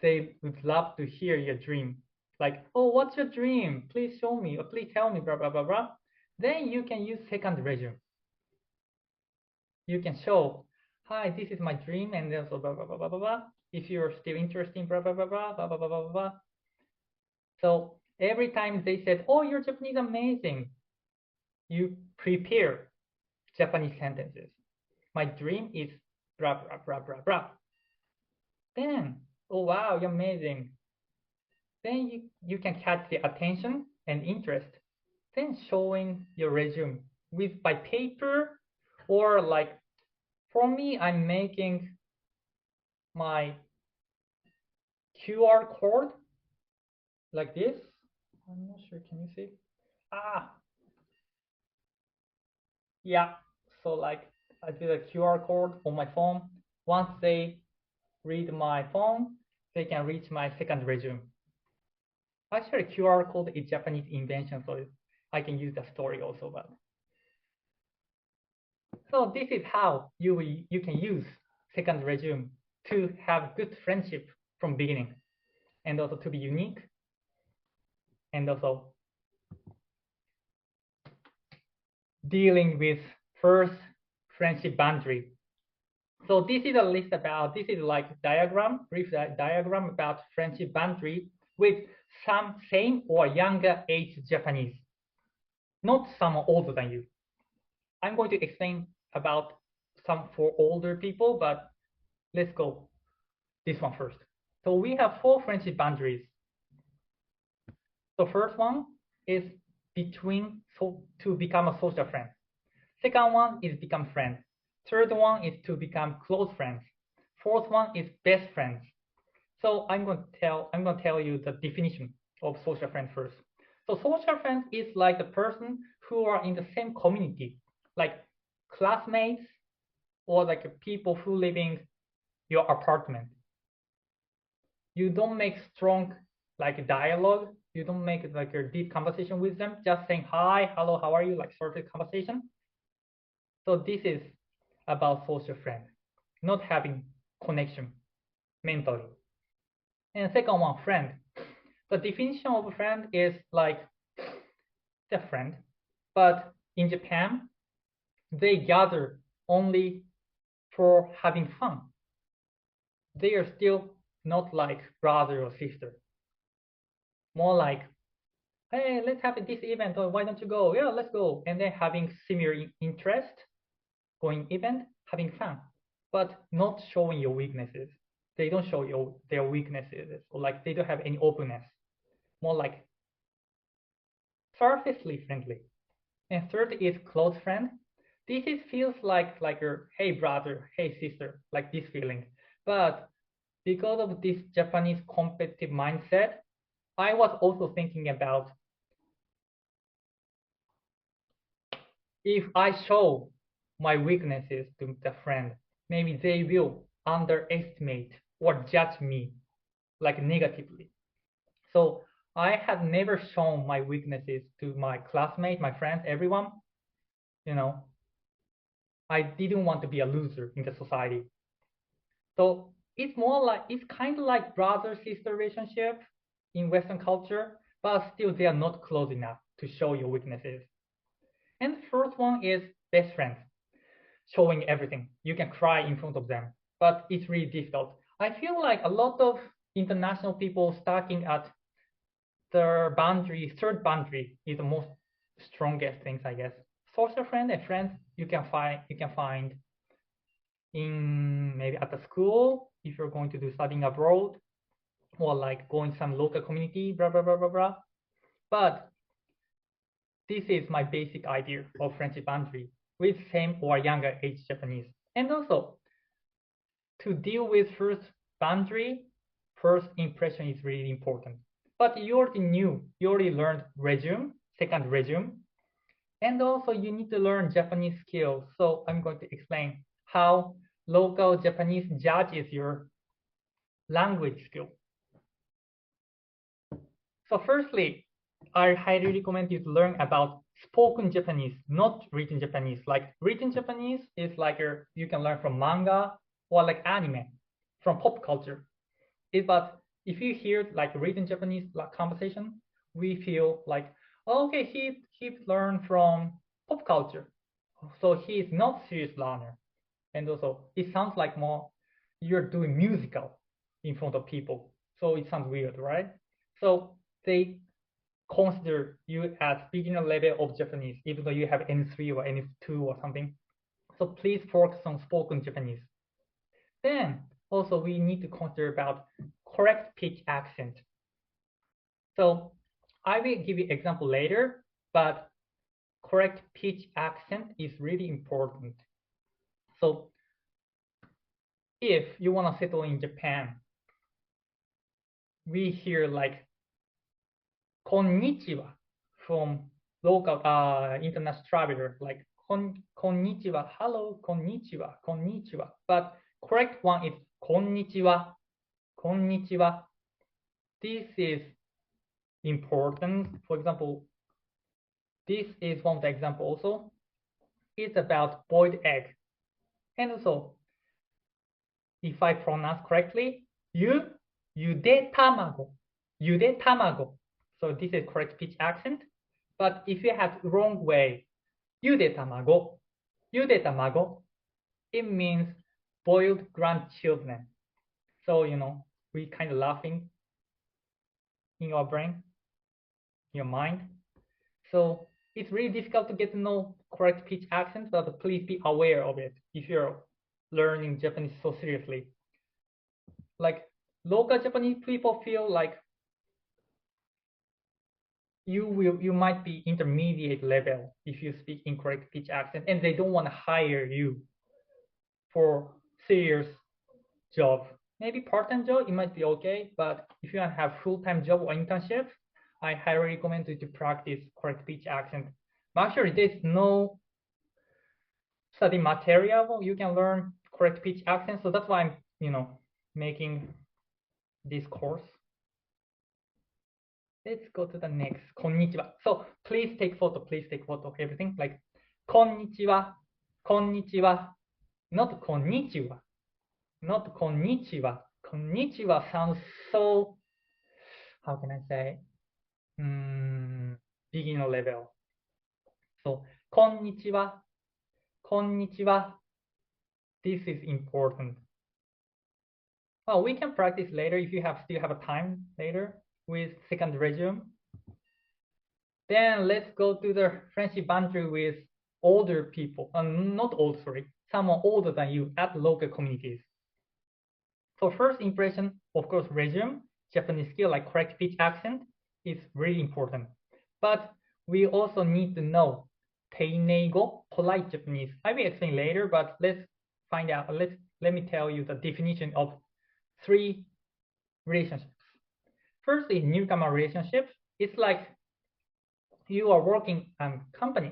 they would love to hear your dream. Like, oh, what's your dream? Please show me, or please tell me, blah, blah, blah, blah. Then you can use second resume. You can show, hi, this is my dream, and then so blah, blah, blah, blah, blah, blah. If you're still interested in blah, blah, blah, blah, blah, blah, blah, blah, blah. So every time they said, oh, your Japanese amazing, you prepare Japanese sentences. My dream is blah, blah, blah, blah, blah. Then, oh, wow, you're amazing. Then you can catch the attention and interest. Then showing your resume with by paper, or like for me, I'm making my QR code like this. I'm not sure, can you see? Yeah, so like I did a QR code on my phone. Once they read my phone, they can reach my second resume. Actually, QR code is Japanese invention, so I can use the story also. But so this is how you can use second resume to have good friendship from beginning, and also to be unique, and also dealing with first friendship boundary. So this is a list about, this is like diagram, brief diagram about friendship boundary with some same or younger age Japanese, not someone older than you. I'm going to explain about some for older people, but let's go this one first. So we have 4 friendship boundaries. The first one is between, so to become a social friend. Second one is become friends. Third one is to become close friends. Fourth one is best friends. So I'm going to tell you the definition of social friend first. So social friend is like the person who are in the same community, like classmates or like people who live in your apartment. You don't make strong like dialogue. You don't make like a deep conversation with them. Just saying hi, hello, how are you? Like surface conversation. So this is about social friend, not having connection mentally. And second one, friend. The definition of a friend is like a friend, but in Japan, they gather only for having fun. They are still not like brother or sister. More like, hey, let's have this event, or why don't you go? Yeah, let's go. And then having similar interest, going event, having fun, but not showing your weaknesses. They don't show you their weaknesses, or like they don't have any openness. More like surfacely friendly. And third is close friend. This is feels like a hey brother, hey sister, like this feeling. But because of this Japanese competitive mindset, I was also thinking about if I show my weaknesses to the friend, maybe they will underestimate or judge me like negatively. So I had never shown my weaknesses to my classmates, my friends, everyone. You know, I didn't want to be a loser in the society. So it's kind of like brother sister relationship in Western culture, but still they are not close enough to show your weaknesses. And the first one is best friends, showing everything. You can cry in front of them, but it's really difficult. I feel like a lot of international people starting at the boundary, third boundary is the most strongest things, I guess. Social friend and friends you can find in maybe at the school if you're going to do studying abroad or like going some local community, blah blah blah blah blah. But this is my basic idea of friendship boundary with same or younger age Japanese. And also to deal with first boundary, first impression is really important. But you already learned resume, second resume, and also you need to learn Japanese skills. So I'm going to explain how local Japanese judges your language skill. So firstly, I highly recommend you to learn about spoken Japanese, not written Japanese. Like written Japanese is like you can learn from manga or like anime, from pop culture. But if you hear like written Japanese like conversation, we feel like, oh, okay, he learned from pop culture, so he is not serious learner. And also, it sounds like more you're doing musical in front of people, so it sounds weird, right? So they consider you as beginner level of Japanese, even though you have N3 or N2 or something. So please focus on spoken Japanese. Then also we need to consider about correct pitch accent. So I will give you example later, but correct pitch accent is really important. So if you want to settle in Japan, we hear like konnichiwa from local international traveler, like konnichiwa, hello, konnichiwa, konnichiwa. But correct one is konnichiwa, konnichiwa. This is important. For example, this is one of the example also. It's about boiled egg. And also, if I pronounce correctly, yude tamago, yude tamago. So this is correct pitch accent. But if you have wrong way, yude tamago, it means boiled grandchildren. So, we kind of laughing in your brain, in your mind. So it's really difficult to get to know correct pitch accent, but please be aware of it if you're learning Japanese so seriously. Like local Japanese people feel like you might be intermediate level if you speak incorrect pitch accent, and they don't want to hire you for serious job. maybe part-time job, it might be okay. But if you want to have full-time job or internship, I highly recommend you to practice correct speech accent. Actually, there's no study material you can learn correct speech accent. So that's why I'm, making this course. Let's go to the next. こんにちは. So please take photo, everything. Like こんにちは, こんにちは. Not こんにちは. Not こんにちは. こんにちは sounds so, how can I say, beginner level. So こんにちは, こんにちは. This is important. Well, we can practice later if you still have a time later with second resume. Then let's go to the friendship boundary with older people. Not old, sorry. Someone older than you at local communities. So first impression, of course, resume, Japanese skill like correct speech accent is really important. But we also need to know Teineigo, polite Japanese. I will explain later, but let's find out. Let me tell you the definition of 3 relationships. First is newcomer relationship. It's like you are working in a company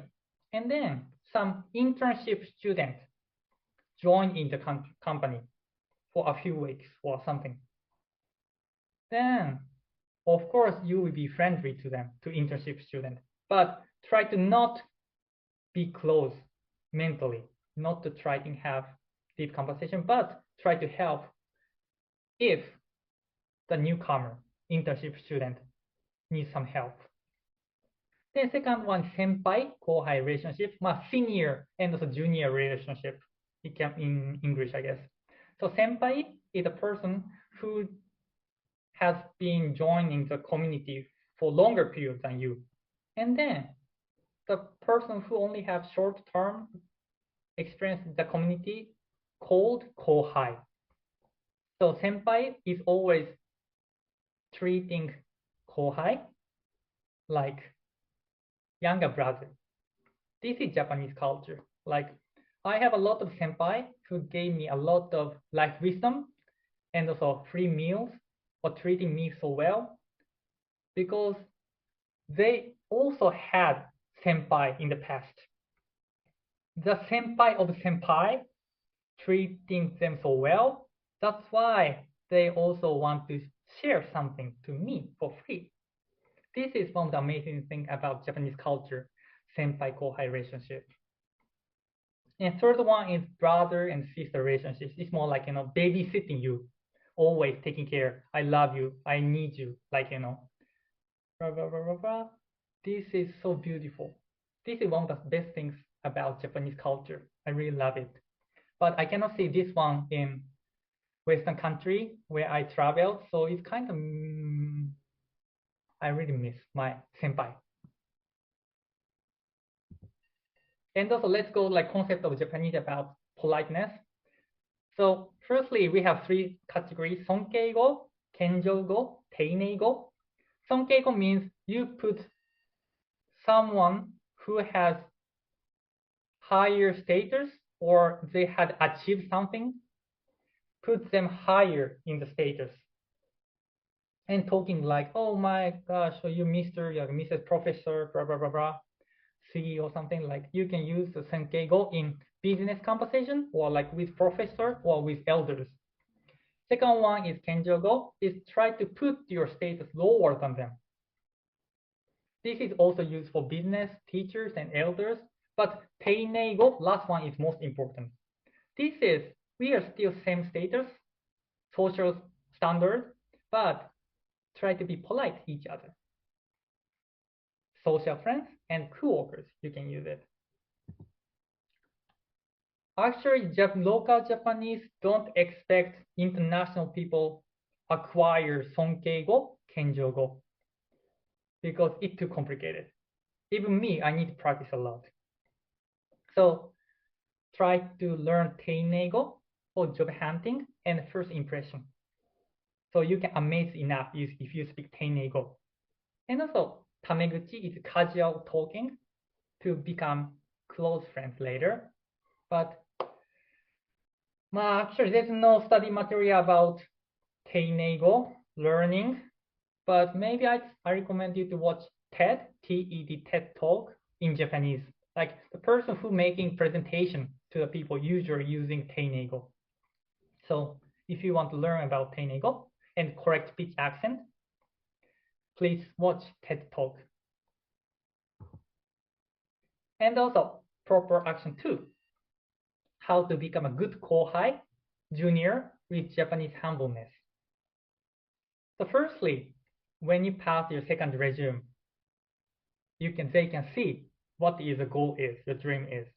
and then some internship student join in the company for a few weeks or something. Then, of course, you will be friendly to them, to internship student, but try to not be close mentally, not to try to have deep conversation, but try to help if the newcomer internship student needs some help. Then second one, senpai, kohai relationship, senior and also junior relationship. It can in English, I guess. So senpai is a person who has been joining the community for longer period than you. And then the person who only have short-term experience in the community called kohai. So senpai is always treating kohai like younger brother. This is Japanese culture. Like I have a lot of senpai who gave me a lot of life wisdom and also free meals for treating me so well because they also had senpai in the past. The senpai of senpai treating them so well, that's why they also want to share something to me for free. This is one of the amazing things about Japanese culture, senpai-kohai relationship. And third one is brother and sister relationships. It's more like, babysitting you, always taking care. I love you. I need you. Like, blah, blah, blah, blah, blah. This is so beautiful. This is one of the best things about Japanese culture. I really love it. But I cannot see this one in Western country where I traveled. So it's kind of, I really miss my senpai. And also let's go like concept of Japanese about politeness. So firstly, we have 3 categories, sonkeigo, kenjougo, teineigo. Sonkeigo means you put someone who has higher status or they had achieved something, put them higher in the status. And talking like, oh my gosh, so you Mr. You're Mrs. Professor, blah, blah, blah, blah. CEO or something like you can use the Senkeigo in business conversation or like with professor or with elders. Second one is Kenjougo, is try to put your status lower than them. This is also used for business, teachers, and elders, but Teineigo, last one is most important. This is, we are still same status, social standard, but try to be polite to each other. Social friends and co-workers, you can use it. Actually, local Japanese don't expect international people acquire Sonkeigo, Kenjougo, because it's too complicated. Even me, I need to practice a lot. So try to learn Teineigo for job hunting and first impression. So you can amaze enough if you speak Teineigo. And also, Tameguchi is casual talking to become close friends later. But actually, there's no study material about Teinego learning, but maybe I recommend you to watch TED, TED, TED Talk in Japanese. Like the person who making presentation to the people usually using Teinego. So if you want to learn about Teinego and correct pitch accent, please watch TED Talk. And also proper action 2, how to become a good kohai junior with Japanese humbleness. So firstly, when you pass your second resume, they can see what the goal is, your dream is.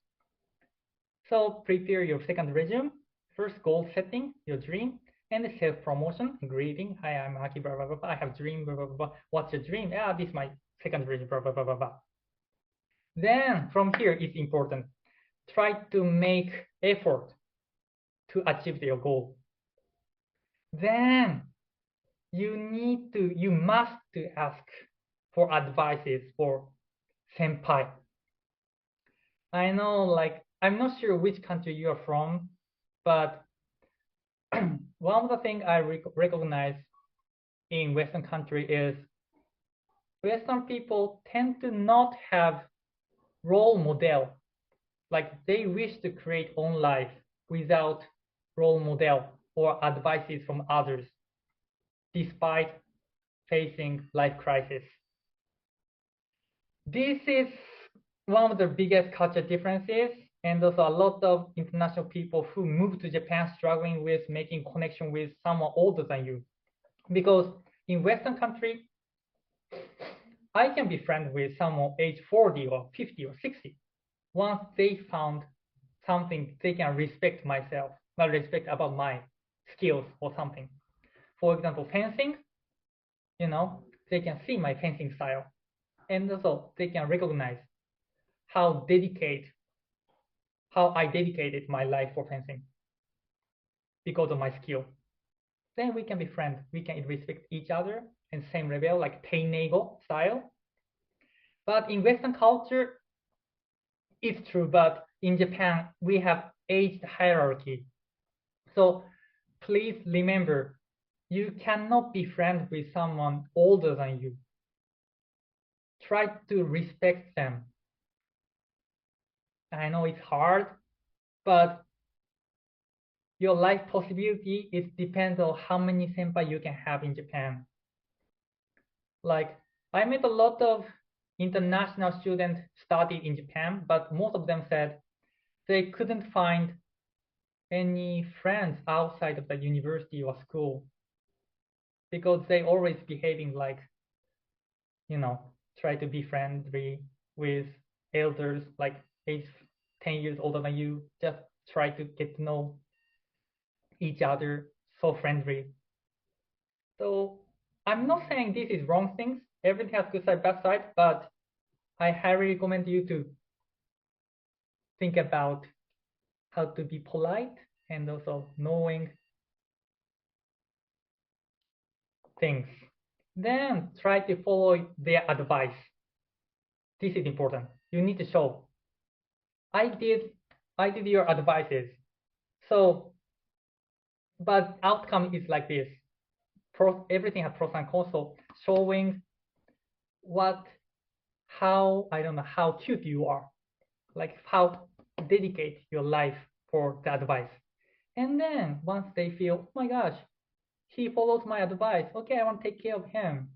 So prepare your second resume, first goal setting, your dream, and the self-promotion, greeting. Hi, I'm Aki, blah, blah, blah, blah. I have dream, blah, blah, blah, blah. What's your dream? Yeah, this is my second resume, blah, blah, blah, blah, blah. Then from here, it's important. Try to make effort to achieve your goal. Then you must to ask for advices for senpai. I know, like, I'm not sure which country you are from, but one of the things I recognize in Western country is Western people tend to not have role model. Like they wish to create own life without role model or advices from others, despite facing life crisis. This is one of the biggest culture differences, and also a lot of international people who move to Japan struggling with making connection with someone older than you. Because in Western country, I can be friends with someone age 40 or 50 or 60. Once they found something they can respect myself, not respect about my skills or something. For example, fencing, they can see my fencing style. And also they can recognize how I dedicated my life for fencing because of my skill. Then we can be friends. We can respect each other and same level, like Teinego style. But in Western culture, it's true. But in Japan, we have age hierarchy. So please remember, you cannot be friends with someone older than you. Try to respect them. I know it's hard, but your life possibility depends on how many senpai you can have in Japan. Like I met a lot of international students studied in Japan, but most of them said they couldn't find any friends outside of the university or school because they always behaving like, try to be friendly with elders like age 10 years older than you, just try to get to know each other, so friendly. So I'm not saying this is wrong things. Everything has good side, bad side, but I highly recommend you to think about how to be polite and also knowing things. Then try to follow their advice. This is important. You need to show. I did your advices. So, but outcome is like this. Everything has pros and cons. So showing how cute you are, like how dedicate your life for the advice. And then once they feel, oh my gosh, he follows my advice. Okay, I want to take care of him.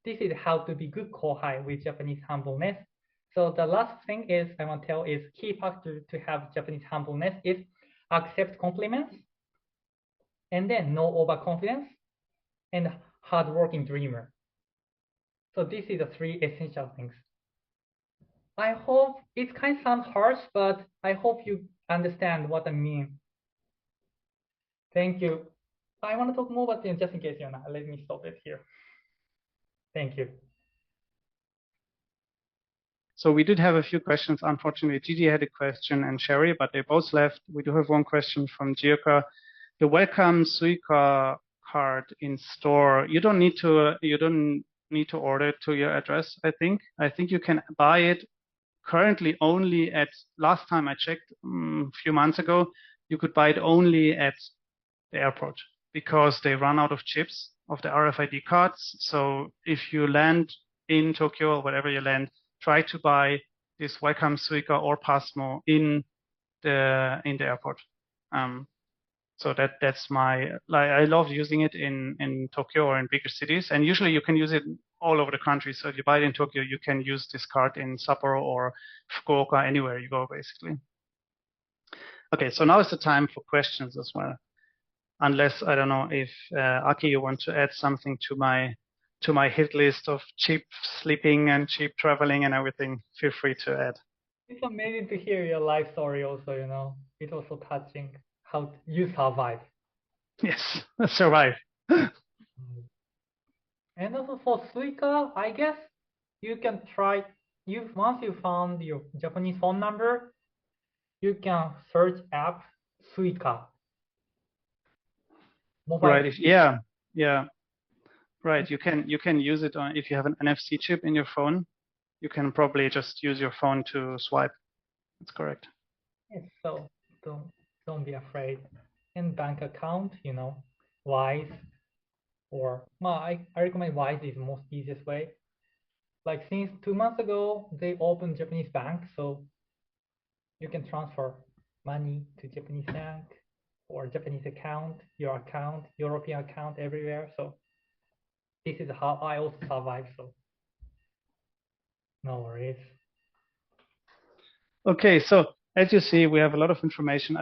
This is how to be good kohai with Japanese humbleness. So the last thing is I want to tell is key factor to have Japanese humbleness is accept compliments, and then no overconfidence, and hardworking dreamer. So this is the 3 essential things. I hope it kind of sounds harsh, but I hope you understand what I mean. Thank you. I want to talk more, but just in case you're not, let me stop it here. Thank you. So we did have a few questions. Unfortunately, Gigi had a question and Sherry, but they both left. We do have one question from Gioka. The welcome Suica card in store. You don't need to order it to your address, I think. I think you can buy it currently only at, last time I checked, a few months ago, you could buy it only at the airport because they run out of chips of the RFID cards. So if you land in Tokyo or wherever you land, try to buy this Welcome Suica or Passmo in the airport. So that's my, like, I love using it in Tokyo or in bigger cities, and usually you can use it all over the country. So if you buy it in Tokyo, you can use this card in Sapporo or Fukuoka, anywhere you go, basically. Okay, so now is the time for questions as well. Unless, I don't know if Aki, you want to add something to my hit list of cheap sleeping and cheap traveling and everything, feel free to add. It's amazing to hear your life story also, you know. It's also touching how you survive. Yes, survive. And also for Suica, I guess you can try, once you found your Japanese phone number, you can search app Suica. Mobile. Right. Yeah. Right. You can use it on, if you have an NFC chip in your phone, you can probably just use your phone to swipe. That's correct. Yes, so don't be afraid. And bank account, you know, Wise, or I recommend Wise is the most easiest way. Like since 2 months ago, they opened Japanese bank, so you can transfer money to Japanese bank or Japanese account, your account, European account, everywhere. So this is how I also survive. So no worries. Okay, so as you see, we have a lot of information.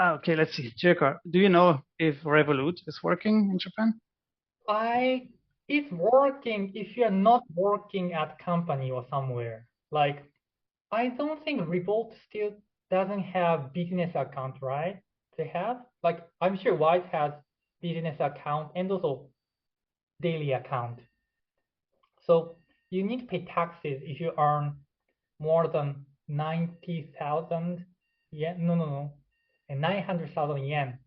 Okay, let's see. Jirka, do you know if Revolut is working in Japan? It's working if you're not working at company or somewhere. Like, I don't think Revolt still doesn't have business account, right? They have, like, I'm sure Wise has business account and also daily account. So you need to pay taxes if you earn more than 90,000 yen. No, and 900,000 yen.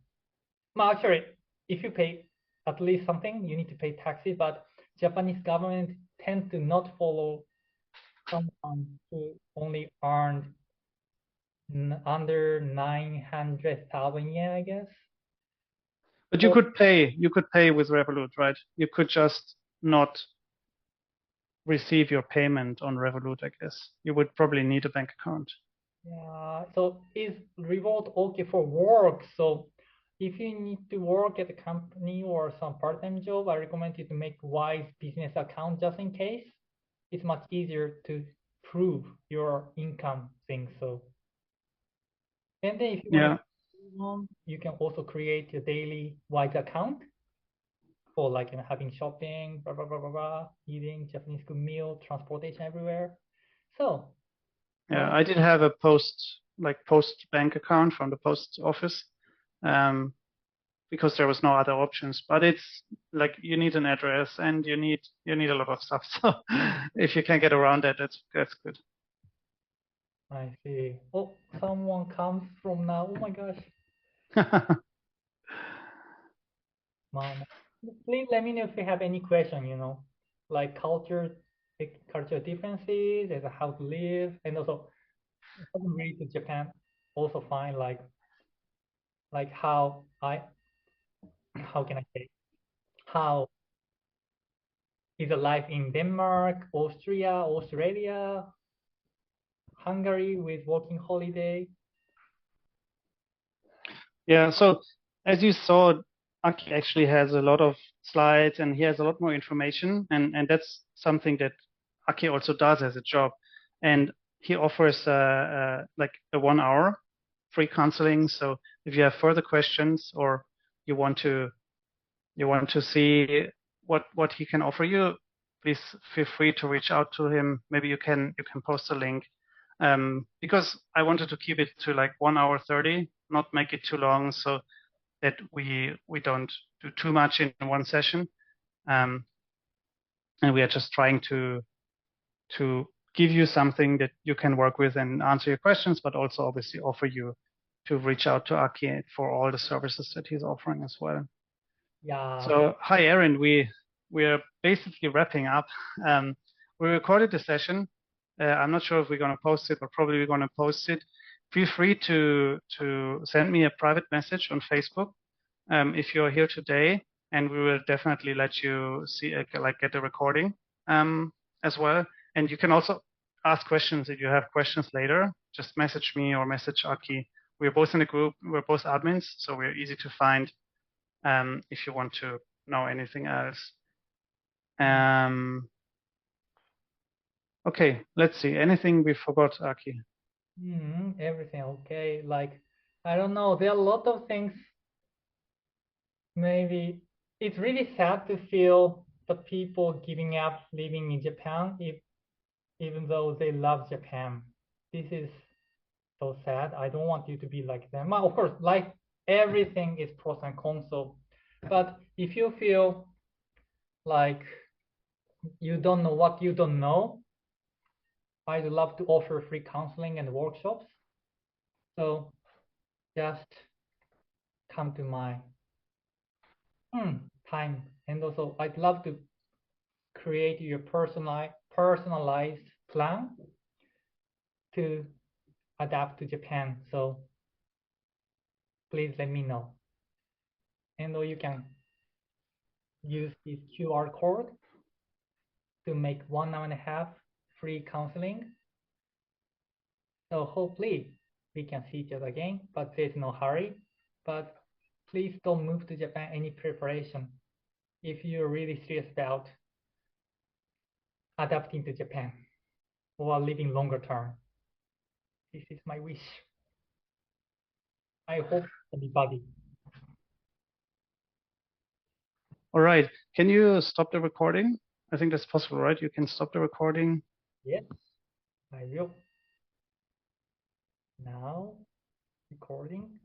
Well, actually, if you pay at least something, you need to pay taxes, but Japanese government tends to not follow someone who only earned under 900,000 yen, I guess. But you could pay with Revolut, right? You could just not receive your payment on Revolut, I guess. You would probably need a bank account. Yeah, so is Revolt okay for work? So if you need to work at a company or some part-time job, I recommend you to make Wise business account just in case. It's much easier to prove your income thing. So, and then if you want to, you can also create a daily Wise account for like, you know, having shopping, blah, blah, blah, blah, blah, eating Japanese good meal, transportation everywhere. So, yeah, I did have a post bank account from the post office, because there was no other options. But it's like you need an address and you need a lot of stuff. So if you can get around that, that's good. I see. Oh, someone comes from now. Oh my gosh. Mom, please let me know if you have any question, you know, like culture differences and how to live, and also how to read to Japan. Also find like how can I say, how is the life in Denmark, Austria, Australia, Hungary with working holiday. Yeah, so as you saw, Aki actually has a lot of slides and he has a lot more information, and that's something that Aki also does as a job. And he offers like a 1 hour free counseling. So if you have further questions or you want to see what he can offer you, please feel free to reach out to him. Maybe you can post a link, because I wanted to keep it to like 1 hour 30, not make it too long, so that we don't do too much in one session. And we are just trying to give you something that you can work with and answer your questions, but also obviously offer you to reach out to Aki for all the services that he's offering as well. Yeah. So hi, Aaron. We are basically wrapping up. We recorded the session. I'm not sure if we're going to post it, but probably we're going to post it. Feel free to send me a private message on Facebook, if you're here today, and we will definitely let you see, like, get the recording as well. And you can also ask questions if you have questions later. Just message me or message Aki. We're both in the group. We're both admins, so we're easy to find if you want to know anything else. Okay, let's see. Anything we forgot, Aki? Everything okay. Like, I don't know. There are a lot of things. Maybe it's really sad to feel the people giving up living in Japan, even though they love Japan. This is so sad. I don't want you to be like them. Of course, like everything is pros and cons. But if you feel like you don't know what you don't know, I'd love to offer free counseling and workshops. So just come to my time. And also, I'd love to create your personalized plan to adapt to Japan. So please let me know. And you can use this QR code to make 1.5 hours free counseling. So hopefully we can see each other again, but there's no hurry. But please don't move to Japan any preparation if you're really serious about adapting to Japan or living longer term. This is my wish. I hope everybody. All right. Can you stop the recording? I think that's possible, right? You can stop the recording. Yes, I will. Now, recording.